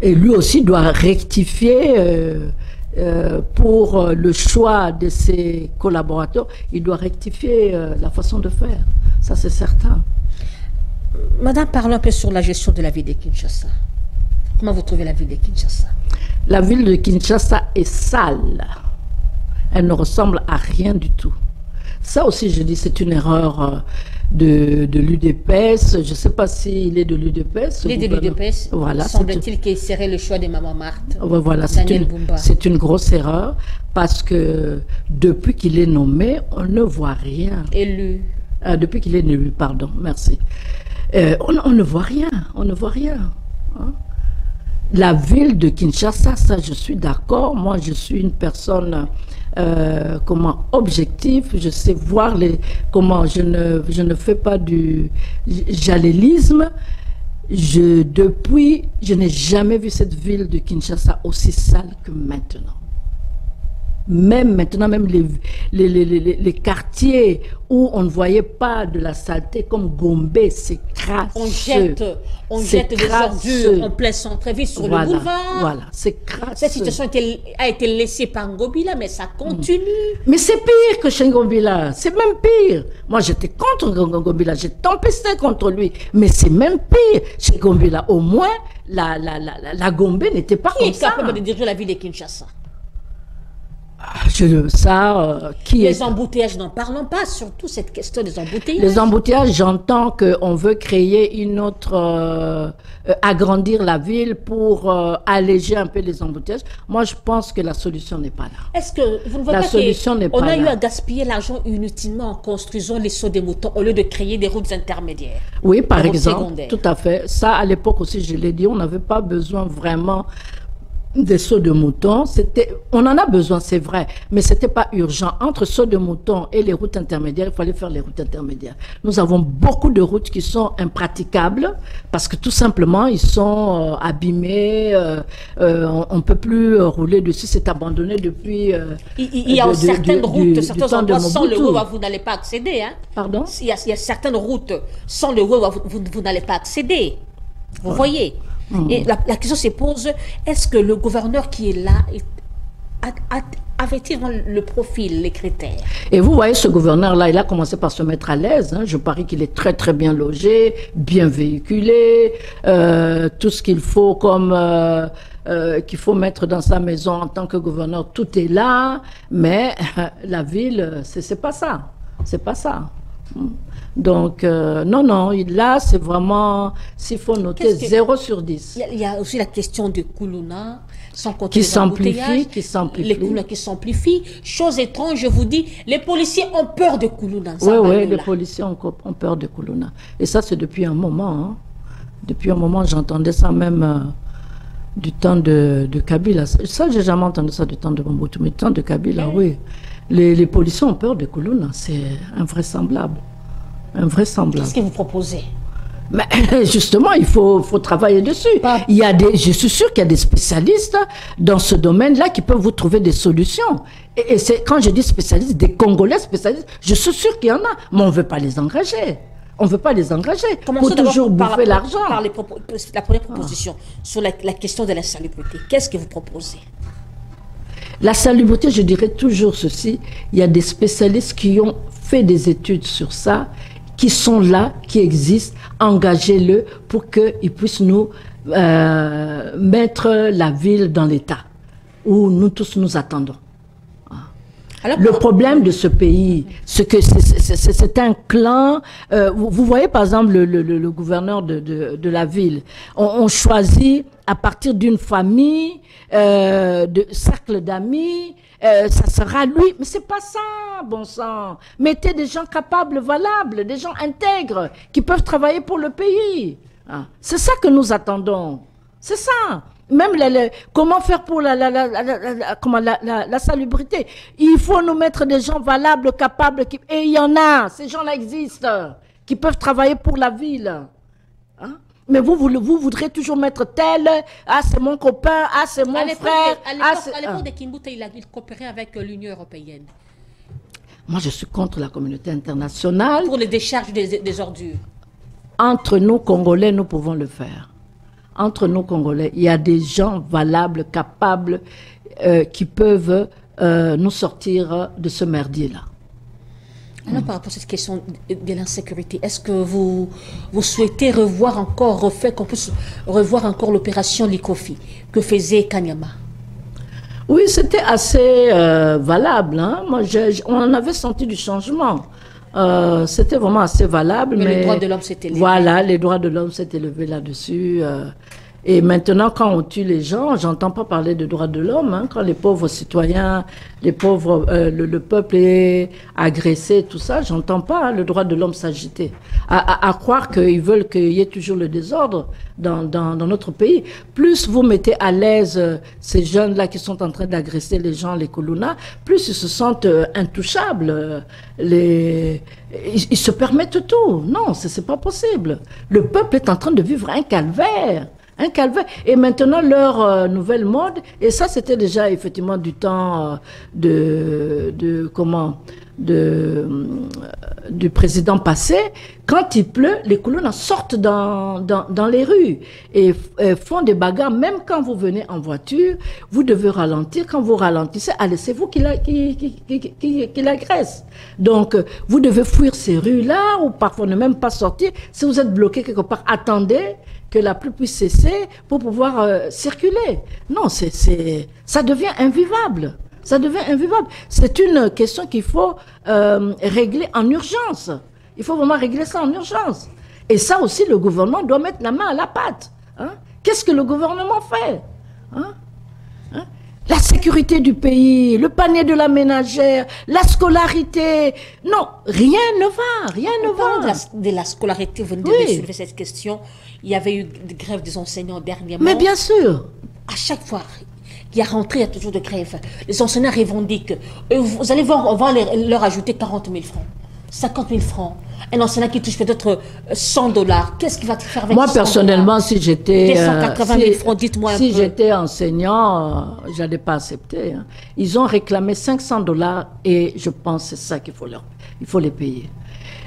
et lui aussi doit rectifier pour le choix de ses collaborateurs. Il doit rectifier la façon de faire. Ça, c'est certain. Madame, parlons un peu sur la gestion de la ville de Kinshasa. Comment vous trouvez la ville de Kinshasa? La ville de Kinshasa est sale. Elle ne ressemble à rien du tout. Ça aussi, je dis, c'est une erreur de l'UDPS. Je ne sais pas s'il est de l'UDPS. Il est de l'UDPS. Voilà, semble-t-il qu'il serait le choix de Maman Marthe. Voilà, c'est une grosse erreur parce que depuis qu'il est nommé, on ne voit rien. Élu. Depuis qu'il est élu, pardon, merci. On ne voit rien, on ne voit rien. Hein? La ville de Kinshasa, ça je suis d'accord. Moi, je suis une personne objective. Je sais voir je ne fais pas du jalélisme. Je n'ai jamais vu cette ville de Kinshasa aussi sale que maintenant. Même maintenant, même les quartiers où on ne voyait pas de la saleté, comme Gombe, c'est crasseux. On jette des ordures en plein centre-ville sur le boulevard. Voilà, c'est crasseux. Cette situation a été laissée par Ngobila, mais ça continue. Mais c'est pire que chez Ngobila, c'est même pire. Moi, j'étais contre Ngobila, j'ai tempesté contre lui, mais c'est même pire chez Ngobila. Au moins, la Gombe n'était pas comme ça. Qui est capable de diriger la ville de Kinshasa? Les embouteillages, n'en parlons pas, surtout cette question des embouteillages. Les embouteillages, j'entends qu'on veut créer une autre, agrandir la ville pour alléger un peu les embouteillages. Moi, je pense que la solution n'est pas là. Est-ce que vous ne voyez pas qu'on a eu à gaspiller l'argent inutilement en construisant les sauts des moutons au lieu de créer des routes intermédiaires? Oui, par exemple, tout à fait. Ça, à l'époque aussi, je l'ai dit, on n'avait pas besoin vraiment des sauts de moutons, on en a besoin, c'est vrai, mais c'était pas urgent. Entre sauts de moutons et les routes intermédiaires, il fallait faire les routes intermédiaires. Nous avons beaucoup de routes qui sont impraticables parce que tout simplement, ils sont abîmés, on peut plus rouler dessus, c'est abandonné depuis... il y a certaines routes, certains endroits sans le WEWA, vous n'allez pas accéder. Hein? Pardon? Il y a certaines routes sans le WEWA, vous n'allez pas accéder. Vous voyez? Et la question se pose, est-ce que le gouverneur qui est là avait-il le profil, les critères? Et vous voyez, ce gouverneur-là, il a commencé par se mettre à l'aise. Hein. Je parie qu'il est très très bien logé, bien véhiculé, tout ce qu'il faut qu'il faut mettre dans sa maison en tant que gouverneur, tout est là. Mais la ville, c'est pas ça. C'est pas ça. Donc, non, là, c'est vraiment, s'il faut noter 0 sur 10. Il y a aussi la question de Koulouna, sans compter qui les s'amplifie. Les Koulouna qui s'amplifient. Chose étrange, je vous dis, les policiers ont peur de Koulouna. Oui, les policiers ont peur de Koulouna. Et ça, c'est depuis un moment. Hein. Depuis un moment, j'entendais ça même du temps de Kabila. Ça, j'ai jamais entendu ça du temps de Mobutu, mais du temps de Kabila, oui. Les policiers ont peur de Koulouna, c'est invraisemblable. Invraisemblable. Qu'est-ce que vous proposez? Mais justement, il faut travailler dessus. Je suis sûr qu'il y a des spécialistes dans ce domaine-là qui peuvent vous trouver des solutions. Et c'est quand je dis spécialistes, des Congolais spécialistes, je suis sûr qu'il y en a, mais on ne veut pas les engager. On ne veut pas les engager. Commençons pour toujours bouffer l'argent. Par la première proposition sur la question de la salubrité. Qu'est-ce que vous proposez? La salubrité, je dirais toujours ceci. Il y a des spécialistes qui ont fait des études sur ça, qui sont là, qui existent. Engagez-le pour qu'ils puissent nous mettre la ville dans l'état où nous tous nous attendons. Alors, le problème de ce pays, c'est que c'est un clan. Vous voyez par exemple le gouverneur de la ville. On choisit à partir d'une famille, de cercle d'amis. Ça sera lui. Mais c'est pas ça, bon sang. Mettez des gens capables, valables, des gens intègres, qui peuvent travailler pour le pays. C'est ça que nous attendons. C'est ça. Même comment faire pour la salubrité. Il faut nous mettre des gens valables, capables, et il y en a, ces gens-là existent, qui peuvent travailler pour la ville. Hein? Mais vous voudrez toujours mettre tel, ah c'est mon copain, ah c'est mon frère. À l'époque de Kimbuta, il coopérait avec l'Union européenne. Moi je suis contre la communauté internationale. Pour les décharges des ordures. Entre nous Congolais, nous pouvons le faire. Entre nous Congolais, il y a des gens valables, capables, qui peuvent nous sortir de ce merdier-là. Alors, par rapport à cette question de l'insécurité, est-ce que vous souhaitez qu'on puisse revoir encore l'opération Likofi que faisait Kanyama? Oui, c'était assez valable. Hein? Moi, on avait senti du changement. C'était vraiment assez valable. Mais les droits de l'homme s'étaient élevés. Voilà, les droits de l'homme s'étaient élevés là-dessus. Et maintenant, quand on tue les gens, j'entends pas parler de droits de l'homme. Hein, quand les pauvres citoyens, le peuple est agressé, tout ça, j'entends pas le droit de l'homme s'agiter. À croire qu'ils veulent qu'il y ait toujours le désordre dans notre pays. Plus vous mettez à l'aise ces jeunes-là qui sont en train d'agresser les gens, les Koulouna, plus ils se sentent intouchables. Ils se permettent tout. Non, c'est pas possible. Le peuple est en train de vivre un calvaire. Un calvaire. Et maintenant, leur nouvelle mode, et ça, c'était déjà effectivement du temps du président passé, quand il pleut, les Koulouna sortent dans les rues et font des bagarres. Même quand vous venez en voiture, vous devez ralentir. Quand vous ralentissez, allez, c'est vous qui l'agresse. Donc, vous devez fuir ces rues-là, ou parfois ne même pas sortir. Si vous êtes bloqué quelque part, attendez que la pluie puisse cesser pour pouvoir circuler. Non, ça devient invivable. Ça devient invivable. C'est une question qu'il faut régler en urgence. Il faut vraiment régler ça en urgence. Et ça aussi, le gouvernement doit mettre la main à la pâte. Hein? Qu'est-ce que le gouvernement fait? Hein? La sécurité du pays, le panier de la ménagère, la scolarité. Non, rien ne va, rien ne va. De la scolarité, vous venez de soulever cette question. Il y avait eu des grèves des enseignants dernièrement. Mais bien sûr. À chaque fois qu'il y a rentré, il y a toujours de grèves. Les enseignants revendiquent. Vous allez voir, on va leur ajouter 40 000 francs, 50 000 francs. Un enseignant qui touche peut-être 100 $. Qu'est-ce qu'il va faire avec moi, personnellement, si j'étais... 180 000 francs, dites-moi un peu. Si j'étais enseignant, je n'allais pas accepter. Hein. Ils ont réclamé 500 $ et je pense que c'est ça qu'il faut il faut les payer.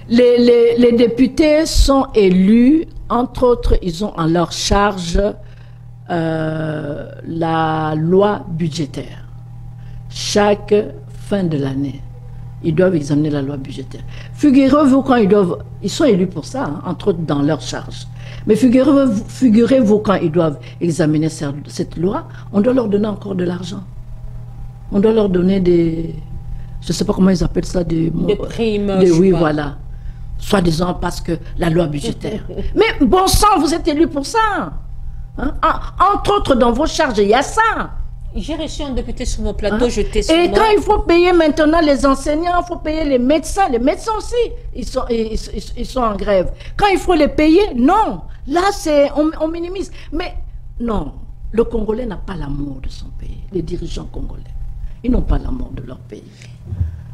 Les députés sont élus, entre autres, ils ont en leur charge la loi budgétaire. Chaque fin de l'année, ils doivent examiner la loi budgétaire. Figurez-vous quand ils sont élus pour ça, hein, entre autres dans leur charge. Mais figurez-vous quand ils doivent examiner cette loi, on doit leur donner encore de l'argent. On doit leur donner je ne sais pas comment ils appellent ça, des primes. Oui, voilà. Soi-disant parce que la loi budgétaire. Mais bon sang, vous êtes élus pour ça. Hein? Entre autres, dans vos charges, il y a ça. J'ai reçu un député sur mon plateau, hein? Et quand il faut payer maintenant les enseignants, il faut payer les médecins aussi, ils sont en grève. Quand il faut les payer, non. Là, on minimise. Mais non, le Congolais n'a pas l'amour de son pays. Les dirigeants congolais, ils n'ont pas l'amour de leur pays.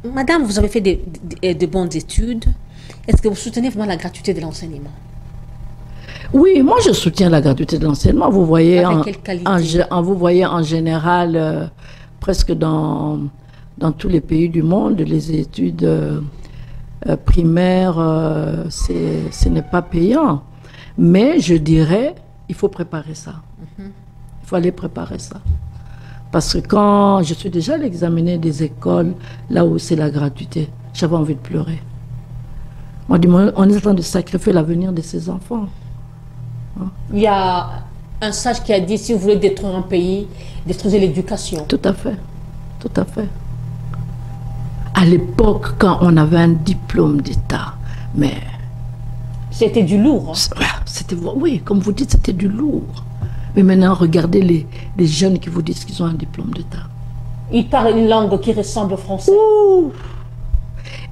Madame, vous avez fait de bonnes études. Est-ce que vous soutenez vraiment la gratuité de l'enseignement? Oui, moi je soutiens la gratuité de l'enseignement. Vous voyez, Avec quelle qualité? vous voyez en général, presque dans tous les pays du monde, les études primaires, ce n'est pas payant. Mais je dirais, il faut préparer ça. Il faut aller préparer ça. Parce que quand je suis déjà allée examiner des écoles, là où c'est la gratuité, j'avais envie de pleurer. On dit, on est en train de sacrifier l'avenir de ces enfants. Il y a un sage qui a dit, si vous voulez détruire un pays, détruisez l'éducation. Tout à fait. Tout à fait. À l'époque, quand on avait un diplôme d'État, mais... C'était du lourd. C'était, oui, comme vous dites, c'était du lourd. Mais maintenant, regardez les jeunes qui vous disent qu'ils ont un diplôme d'État. Ils parlent une langue qui ressemble au français. Ouh.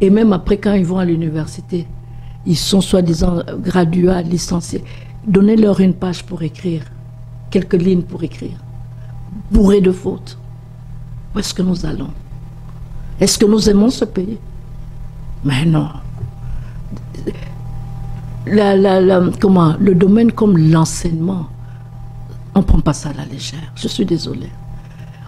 Et même après, quand ils vont à l'université, ils sont soi-disant graduats, licenciés. Donnez-leur une page pour écrire, quelques lignes pour écrire, bourrés de fautes. Où est-ce que nous allons? Est-ce que nous aimons ce pays? Mais non. Le domaine comme l'enseignement, on ne prend pas ça à la légère. Je suis désolée.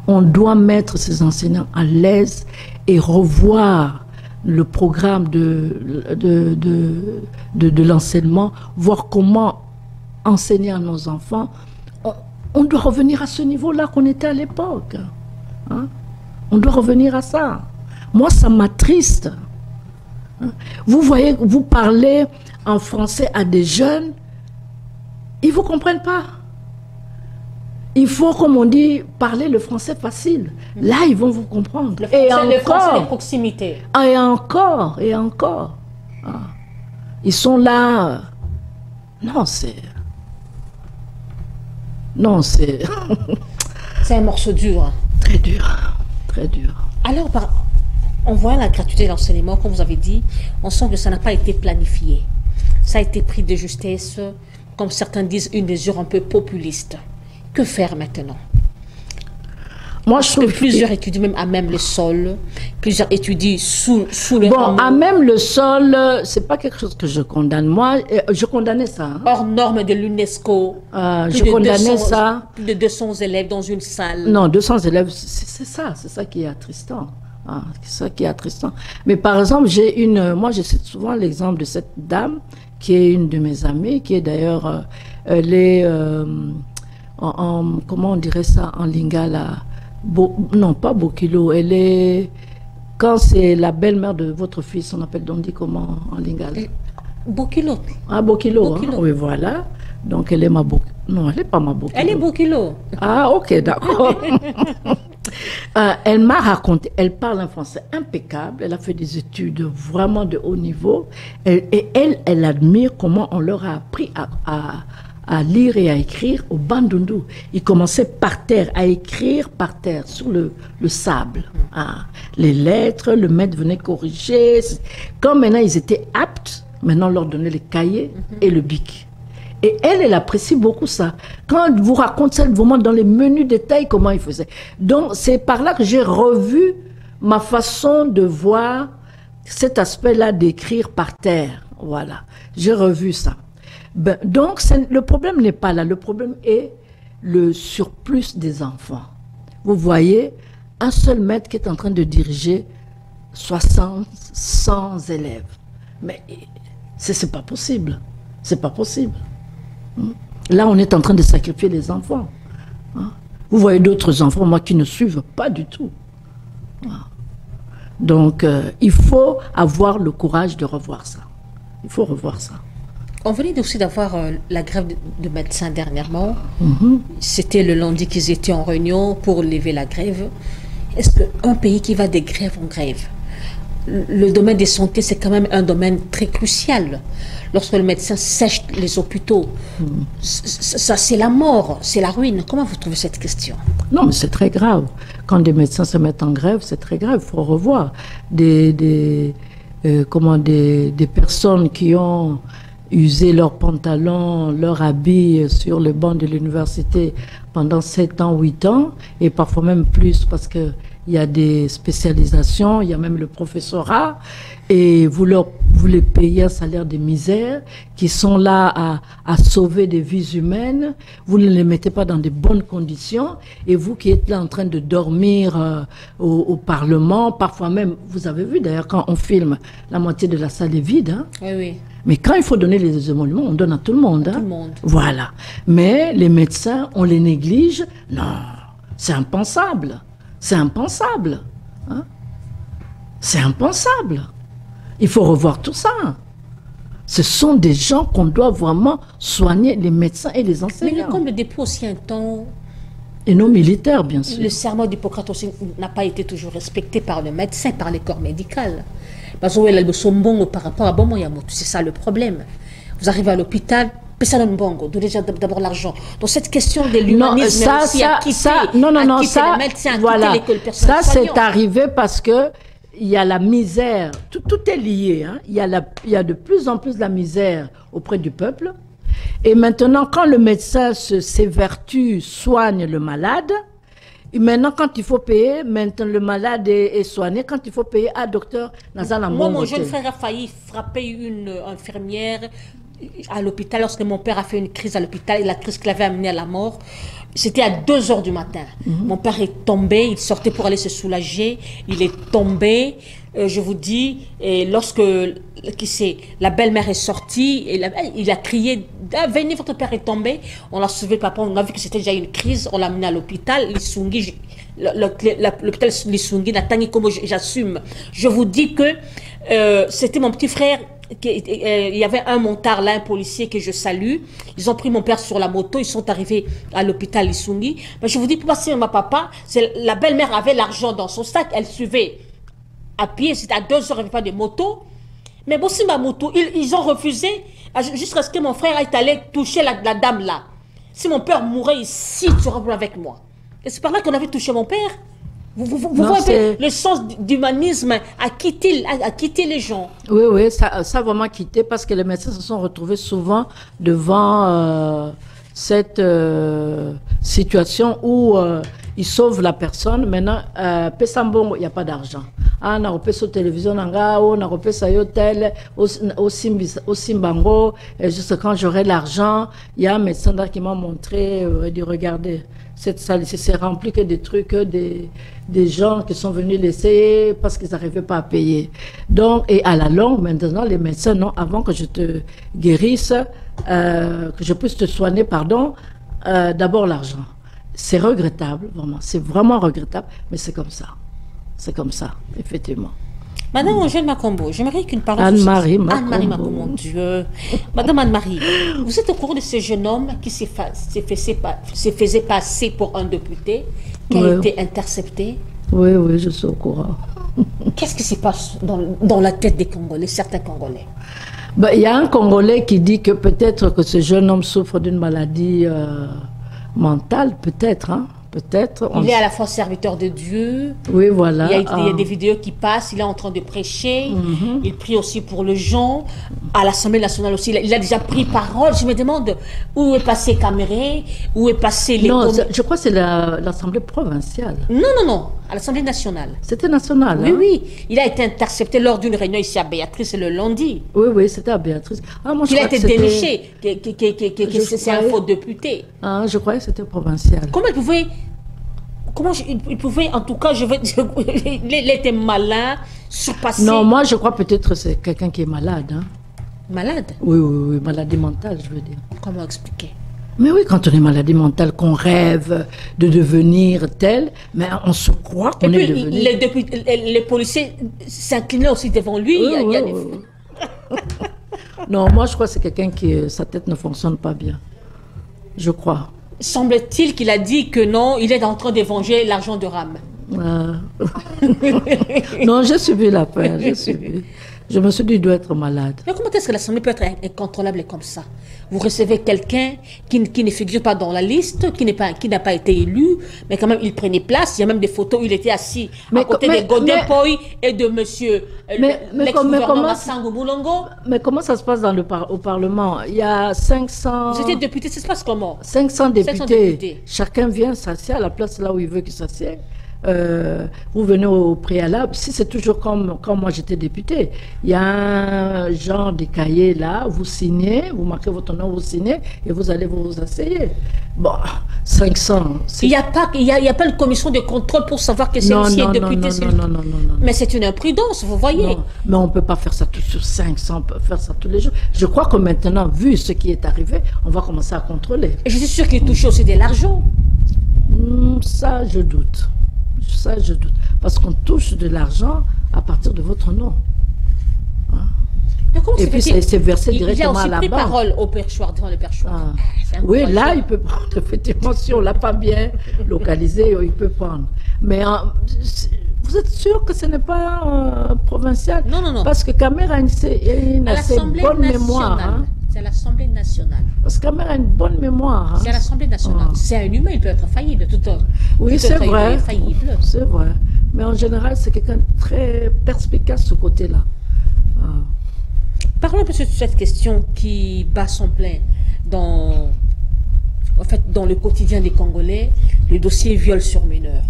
On doit mettre ces enseignants à l'aise et revoir le programme de l'enseignement, voir comment enseigner à nos enfants. On doit revenir à ce niveau-là qu'on était à l'époque. Hein? On doit revenir à ça. Moi, ça m'attriste. Hein? Vous voyez, vous parlez en français à des jeunes, ils ne vous comprennent pas. Il faut, comme on dit, parler le français facile. Là, ils vont vous comprendre. Le français de proximité. Et encore, et encore. Ah. Ils sont là. Non, c'est... Non, c'est... C'est un morceau dur. Très dur, très dur. Alors, on voit la gratuité de l'enseignement, comme vous avez dit, on sent que ça n'a pas été planifié. Ça a été pris de justesse, comme certains disent, une mesure un peu populiste. Que faire maintenant? Moi, je trouve que plusieurs étudient même à même le sol, plusieurs étudient sous le Bon, à même le sol, c'est pas quelque chose que je condamne. Moi, je condamnais ça. Hein. Hors norme de l'UNESCO. Je condamnais ça. Plus de 200 élèves dans une salle. Non, 200 élèves, c'est ça qui est attristant. Ah, c'est ça qui est attristant. Mais par exemple, moi, je cite souvent l'exemple de cette dame qui est une de mes amies, qui est d'ailleurs, elle est, comment on dirait ça en lingala? Non, pas Bokilo, elle est... Quand c'est la belle-mère de votre fils, on appelle Dondi comment en lingala? Bokilo. Ah, Bokilo, hein? Oui, voilà. Donc, elle est ma Bokilo. Non, elle n'est pas ma Bokilo. Elle est Bokilo. Ah, ok, d'accord. Elle m'a raconté, elle parle un français impeccable, elle a fait des études vraiment de haut niveau, et elle admire comment on leur a appris à lire et à écrire au Bandundu. Ils commençaient par terre, à écrire par terre, sur le sable. Ah, les lettres, le maître venait corriger. Quand maintenant ils étaient aptes, maintenant on leur donnait les cahiers et le bic. Et elle apprécie beaucoup ça. Quand elle vous raconte ça, elle vous montre dans les menus détails comment ils faisaient. Donc c'est par là que j'ai revu ma façon de voir cet aspect-là d'écrire par terre. Voilà, j'ai revu ça. Ben, donc, le problème n'est pas là. Le problème est le surplus des enfants. Vous voyez, un seul maître qui est en train de diriger 60, 100 élèves. Mais c'est pas possible. C'est pas possible. Là, on est en train de sacrifier les enfants. Vous voyez d'autres enfants, moi, qui ne suivent pas du tout. Donc, il faut avoir le courage de revoir ça. Il faut revoir ça. On venait aussi d'avoir la grève de médecins dernièrement. C'était le lundi qu'ils étaient en réunion pour lever la grève. Est-ce qu'un pays qui va des grèves en grève, le domaine des santé, c'est quand même un domaine très crucial. Lorsque le médecin sèche les hôpitaux, ça c'est la mort, c'est la ruine. Comment vous trouvez cette question? Non, mais c'est très grave. Quand des médecins se mettent en grève, c'est très grave. Il faut revoir des personnes qui ont usé leurs pantalons, leurs habits sur le banc de l'université pendant 7 ans, 8 ans, et parfois même plus, parce qu'ils il y a des spécialisations, il y a même le professorat, et vous les payez un salaire de misère, qui sont là à sauver des vies humaines, vous ne les mettez pas dans de bonnes conditions, et vous qui êtes là en train de dormir au Parlement, parfois même, vous avez vu d'ailleurs quand on filme, la moitié de la salle est vide, hein. Oui, oui. Mais quand il faut donner les émoluments, on donne à tout le monde. Hein. Tout le monde. Voilà. Mais les médecins, on les néglige. Non, c'est impensable. C'est impensable. Hein? C'est impensable. Il faut revoir tout ça. Ce sont des gens qu'on doit vraiment soigner, les médecins et les enseignants. Mais le comble depuis aussi un temps, et nos militaires, bien sûr. le serment d'Hippocrate aussi n'a pas été toujours respecté par le médecin, par les corps médicaux. Parce que par rapport à Bomoyamoto, c'est ça le problème. Vous arrivez à l'hôpital, Pessalonbongo, donnez d'abord l'argent. Donc cette question de l'humanisme aussi a quitté les médecins, voilà. a quitté l'école personnelle. Ça, c'est arrivé parce que il y a la misère, tout est lié. Hein. Il y a de plus en plus de la misère auprès du peuple. Et maintenant, quand le médecin s'évertue, soigne le malade, et maintenant, quand il faut payer, maintenant le malade est soigné. Quand il faut payer, docteur Nazan. Moi, mon jeune frère a failli frapper une infirmière à l'hôpital lorsque mon père a fait une crise à l'hôpital et la crise qui l'avait amené à la mort. C'était à 2 h du matin. Mon père est tombé, il sortait pour aller se soulager. Il est tombé, je vous dis, et lorsque la belle-mère est sortie, il a crié « Venez, votre père est tombé ». On l'a sauvé, papa, on a vu que c'était déjà une crise, on l'a amené à l'hôpital. L'hôpital Lissungi, Natani, comme j'assume. Je vous dis que c'était mon petit frère. Il y avait un montard là, un policier que je salue. Ils ont pris mon père sur la moto, ils sont arrivés à l'hôpital Lissungi. Mais je vous dis, pour passer ma papa, la belle-mère avait l'argent dans son sac, elle suivait à pied, c'était à 2 h, il n'y avait pas de moto. Mais bon, si ma moto, ils ont refusé jusqu'à ce que mon frère est allé toucher la dame là. Si mon père mourait ici, tu seras avec moi. Et c'est par là qu'on avait touché mon père. Vous voyez le sens d'humanisme a quitté les gens. Oui, ça a vraiment quitté parce que les médecins se sont retrouvés souvent devant cette situation où ils sauvent la personne. Maintenant, Pesambongo, il n'y a pas d'argent. On a repris sur télévision, on a repris sur hôtel, au Simbango. Et juste quand j'aurai l'argent, il y a un médecin qui m'a montré, dit regardez, cette salle ici, c'est rempli que des trucs, des gens qui sont venus laisser parce qu'ils n'arrivaient pas à payer. Donc, et à la longue, maintenant, les médecins, non, avant que je te guérisse, que je puisse te soigner, d'abord l'argent. C'est regrettable, vraiment. C'est vraiment regrettable, mais c'est comme ça. C'est comme ça, effectivement. Madame Angèle Makombo, j'aimerais qu'une parole... Anne-Marie Makombo, mon Dieu. Madame Anne-Marie, vous êtes au courant de ce jeune homme qui se faisait passer pour un député, qui a été intercepté? Oui, je suis au courant. Qu'est-ce qui se passe dans la tête des Congolais, certains Congolais? Il y a un Congolais qui dit que peut-être que ce jeune homme souffre d'une maladie mentale, peut-être, hein. Peut-être. Il est à la fois serviteur de Dieu. Oui, voilà. Il y a des vidéos qui passent. Il est en train de prêcher. Il prie aussi pour les gens. À l'Assemblée nationale aussi, il a déjà pris parole. Je me demande où est passé Caméré, où est passé les... Non, je crois que c'est l'Assemblée provinciale. Non. À l'Assemblée nationale. C'était national. Oui, hein? oui. Il a été intercepté lors d'une réunion ici à Béatrice le lundi. Oui, c'était à Béatrice. Moi, il a été déniché, que c'est un faux député. Je croyais que c'était provincial. Il pouvait, en tout cas, il était malin, surpassé. Non, moi je crois peut-être que c'est quelqu'un qui est malade. Hein. Malade? Oui, maladie mentale, je veux dire. Comment expliquer? Mais oui, quand on est maladie mentale, qu'on rêve de devenir tel, mais on se croit qu'on est devenu... Les policiers s'inclinaient aussi devant lui. Non, moi je crois que c'est quelqu'un qui, sa tête ne fonctionne pas bien. Je crois. Semble-t-il qu'il a dit que non, il est en train d'évanger l'argent de Ram. Non, j'ai suivi l'affaire, Je me suis dit, il doit être malade. Mais comment est-ce que l'Assemblée peut être incontrôlable comme ça? Vous recevez quelqu'un qui ne figure pas dans la liste, qui n'a pas été élu, mais quand même il prenait place. Il y a même des photos où il était assis à côté de Godin Poi et de monsieur l'ex-gouverneur Sango Moulongo. Mais comment ça se passe au Parlement? Il y a 500... Vous étiez député, ça se passe comment? 500 députés. Chacun vient s'assied à la place là où il veut qu'il s'assied. vous venez au préalable. Si c'est toujours comme quand moi j'étais député, il y a un genre de cahier là, vous signez, vous marquez votre nom, vous signez et vous allez vous asseyez. Bon, 500. Il n'y a pas une commission de contrôle pour savoir que c'est aussi un député. Non. Mais c'est une imprudence, vous voyez. Non, mais on ne peut pas faire ça tout sur 500, on peut faire ça tous les jours. Je crois que maintenant, vu ce qui est arrivé, on va commencer à contrôler. Et je suis sûre qu'il touche aussi de l'argent. Ça, je doute. Ça, je doute. Parce qu'on touche de l'argent à partir de votre nom. Hein? Et puis, c'est versé directement à la banque. Il a aussi pris parole au perchoir, devant le perchoir. Oui, là, il peut prendre, effectivement, si on ne l'a pas bien localisé, il peut prendre. Mais vous êtes sûr que ce n'est pas provincial? Non. Parce que Cameroun a une assez bonne mémoire. Hein? C'est à l'Assemblée nationale. Parce que Cameroun a une bonne mémoire. Hein? C'est à l'Assemblée nationale. C'est un humain, il peut être faillible. Oui, c'est vrai. C'est vrai. Mais en général, c'est quelqu'un de très perspicace, ce côté-là. Parlons un peu de cette question qui bat son plein dans le quotidien des Congolais, le dossier viol sur mineurs.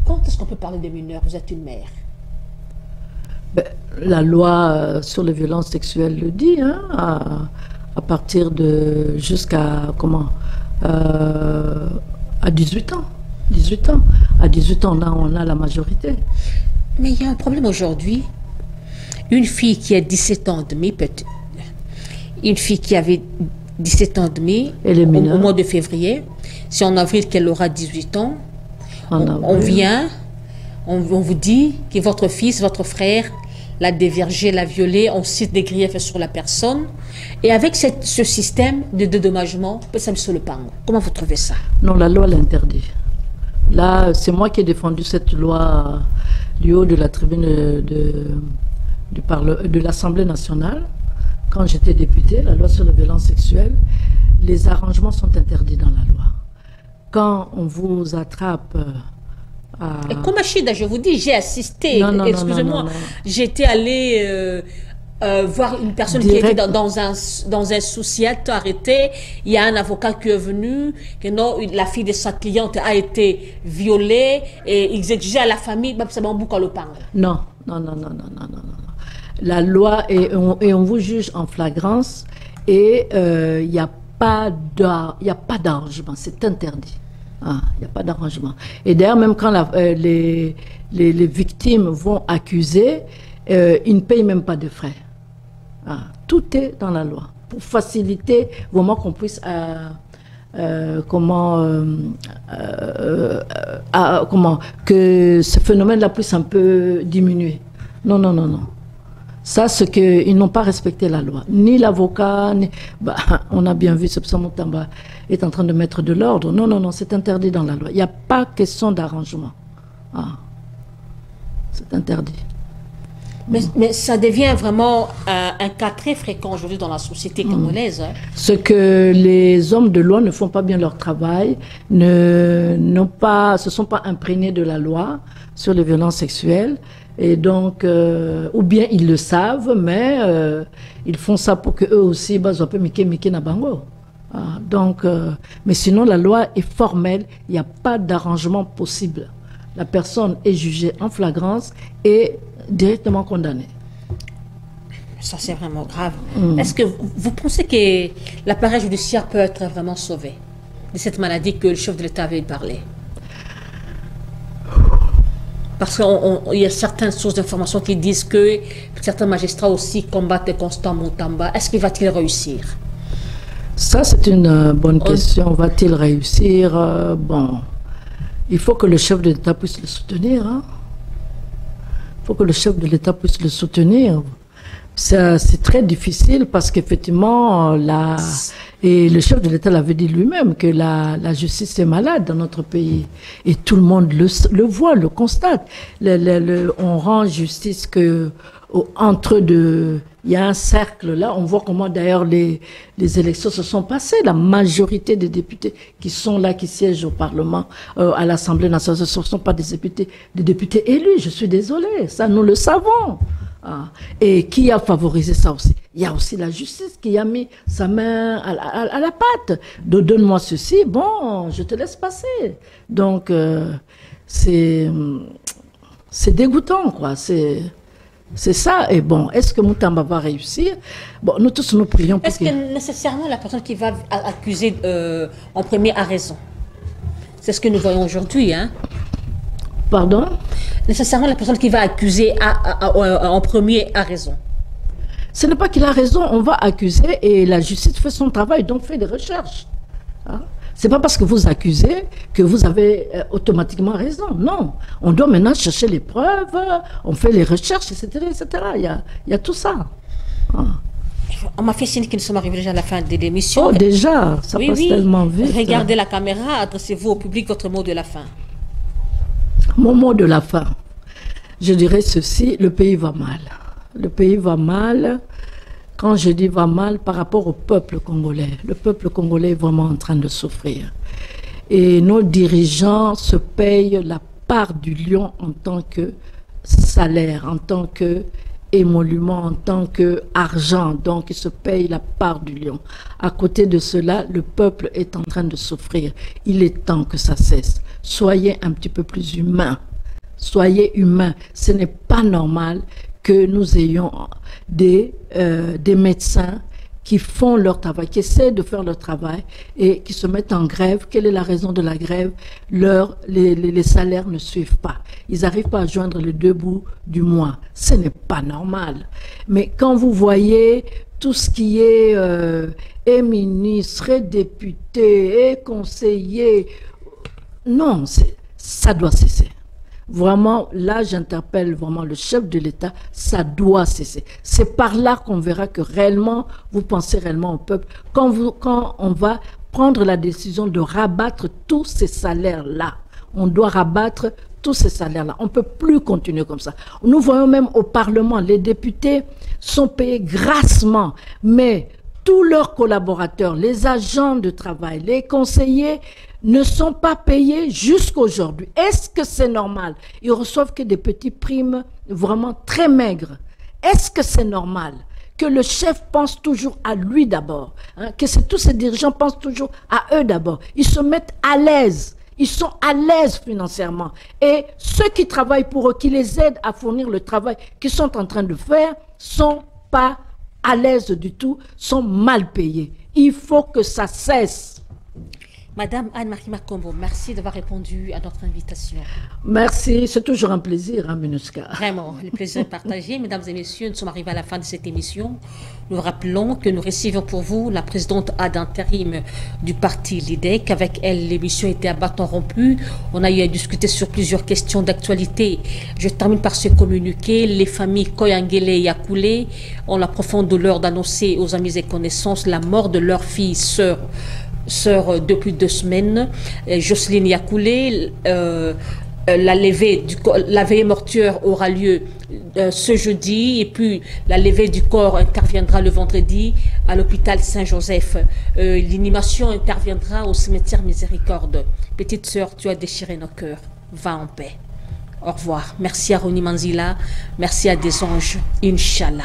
Quand est-ce qu'on peut parler des mineurs? Vous êtes une mère. La loi sur les violences sexuelles le dit, hein, à partir de jusqu'à à 18 ans. 18 ans. À 18 ans, on a la majorité. Mais il y a un problème aujourd'hui. Une fille qui a 17 ans et demi, peut-être, une fille qui avait 17 ans et demi au mois de février, c'est en avril qu'elle aura 18 ans, on vient, on vous dit que votre fils, votre frère l'a dévergé, l'a violé, on cite des griefs sur la personne, et avec ce système de dédommagement, ça me sur le pango. Comment vous trouvez ça? Non, la loi l'interdit. Là, c'est moi qui ai défendu cette loi du haut de la tribune de l'Assemblée nationale, quand j'étais députée, la loi sur les violences sexuelles. Les arrangements sont interdits dans la loi. Quand on vous attrape Et comme Achida, je vous dis, j'ai assisté, excusez-moi, j'étais allée voir une personne qui était dans un sous-siète arrêtée. Il y a un avocat qui est venu, que non, la fille de sa cliente a été violée et ils exigeaient à la famille, non. La loi, et on vous juge en flagrance, et il n'y a pas d'arrangement, c'est interdit. Il n'y a pas d'arrangement. Et d'ailleurs, même quand les victimes vont accuser, ils ne payent même pas de frais. Tout est dans la loi, pour faciliter vraiment qu'on puisse que ce phénomène-là puisse un peu diminuer. Non. Ça, c'est qu'ils n'ont pas respecté la loi. Ni l'avocat, ni... on a bien vu, Sepsa Moutamba est en train de mettre de l'ordre. Non, c'est interdit dans la loi. Il n'y a pas question d'arrangement. C'est interdit. Mais ça devient vraiment un cas très fréquent aujourd'hui dans la société congolaise. Hein. Ce que les hommes de loi ne font pas bien leur travail, se sont pas imprégnés de la loi sur les violences sexuelles. Et donc, ou bien ils le savent, mais ils font ça pour qu'eux aussi, un peu Mike na bango. Mais sinon, la loi est formelle, il n'y a pas d'arrangement possible. La personne est jugée en flagrance et directement condamnée. Ça, c'est vraiment grave. Est-ce que vous pensez que l'appareil judiciaire peut être vraiment sauvé de cette maladie que le chef de l'État avait parlé? Parce qu'il y a certaines sources d'informations qui disent que certains magistrats aussi combattent Constant Moutamba. Est-ce qu'il va-t-il réussir? Ça, c'est une bonne question. Va-t-il réussir? Il faut que le chef de l'État puisse le soutenir. Il faut que le chef de l'État puisse le soutenir. C'est très difficile parce qu'effectivement, et le chef de l'État l'avait dit lui-même, que la justice est malade dans notre pays. Et tout le monde le voit, le constate. On rend justice entre deux. Il y a un cercle là, on voit comment d'ailleurs les élections se sont passées. La majorité des députés qui sont là, qui siègent au Parlement, à l'Assemblée nationale, ce ne sont pas des députés élus, je suis désolée, ça nous le savons. Et qui a favorisé ça aussi? il y a aussi la justice qui a mis sa main à la pâte. Donne-moi ceci, bon, je te laisse passer. Donc, c'est dégoûtant, quoi. C'est ça. Et bon, est-ce que Moutamba va réussir? Bon, nous tous, nous prions pour Est-ce que nécessairement la personne qui va accuser en premier a raison? C'est ce que nous voyons aujourd'hui, hein? Pardon? Nécessairement la personne qui va accuser en premier a raison. Ce n'est pas qu'il a raison, on va accuser et la justice fait son travail, donc fait des recherches. Hein? C'est pas parce que vous accusez que vous avez automatiquement raison. Non, on doit maintenant chercher les preuves, on fait les recherches, etc., etc. Il y a tout ça. Hein? On m'a fait signe que nous sommes arrivés déjà à la fin de l'émission. Oh, déjà, ça passe tellement vite. Regardez la caméra, adressez-vous au public votre mot de la fin. Mon mot de la fin, je dirais ceci, le pays va mal. Le pays va mal. Quand je dis va mal, par rapport au peuple congolais. Le peuple congolais est vraiment en train de souffrir. Et nos dirigeants se payent la part du lion en tant que salaire, en tant que émolument, en tant qu'argent. Donc, ils se payent la part du lion. À côté de cela, le peuple est en train de souffrir. Il est temps que ça cesse. Soyez un petit peu plus humains. Soyez humains. Ce n'est pas normal que nous ayons des médecins qui font leur travail, qui essaient de faire leur travail et qui se mettent en grève. Quelle est la raison de la grève? Les salaires ne suivent pas. Ils n'arrivent pas à joindre les deux bouts du mois. Ce n'est pas normal. Mais quand vous voyez tout ce qui est ministre, et député, et conseiller, non, ça doit cesser. Vraiment, là, j'interpelle vraiment le chef de l'État, ça doit cesser. C'est par là qu'on verra que réellement, vous pensez réellement au peuple. Quand on va prendre la décision de rabattre tous ces salaires-là, on doit rabattre tous ces salaires-là. On ne peut plus continuer comme ça. Nous voyons même au Parlement, les députés sont payés grassement, mais tous leurs collaborateurs, les agents de travail, les conseillers, ne sont pas payés jusqu'aujourd'hui. Est-ce que c'est normal? Ils reçoivent que des petits primes vraiment très maigres. Est-ce que c'est normal que le chef pense toujours à lui d'abord, hein? Que tous ces dirigeants pensent toujours à eux d'abord? Ils se mettent à l'aise. Ils sont à l'aise financièrement. Et ceux qui travaillent pour eux, qui les aident à fournir le travail qu'ils sont en train de faire, sont pas à l'aise du tout, sont mal payés. Il faut que ça cesse. Madame Anne-Marie Makombo, merci d'avoir répondu à notre invitation. Merci, c'est toujours un plaisir, hein, MINUSCA. Vraiment, le plaisir est partagé. Mesdames et messieurs, nous sommes arrivés à la fin de cette émission. Nous rappelons que nous recevons pour vous la présidente ad intérim du parti LIDEC. Avec elle, l'émission était à bâton rompu. On a eu à discuter sur plusieurs questions d'actualité. Je termine par ce communiqué. Les familles Koyangele et Yakoulé ont la profonde douleur d'annoncer aux amis et connaissances la mort de leur fille, sœur depuis 2 semaines, Jocelyne Yakoulé. La veillée mortuaire aura lieu ce jeudi et puis la levée du corps interviendra le vendredi à l'hôpital Saint-Joseph. L'inhumation interviendra au cimetière Miséricorde. Petite sœur, tu as déchiré nos cœurs. Va en paix. Au revoir. Merci à Roni Manzila. Merci à Des Anges. Inch'Allah.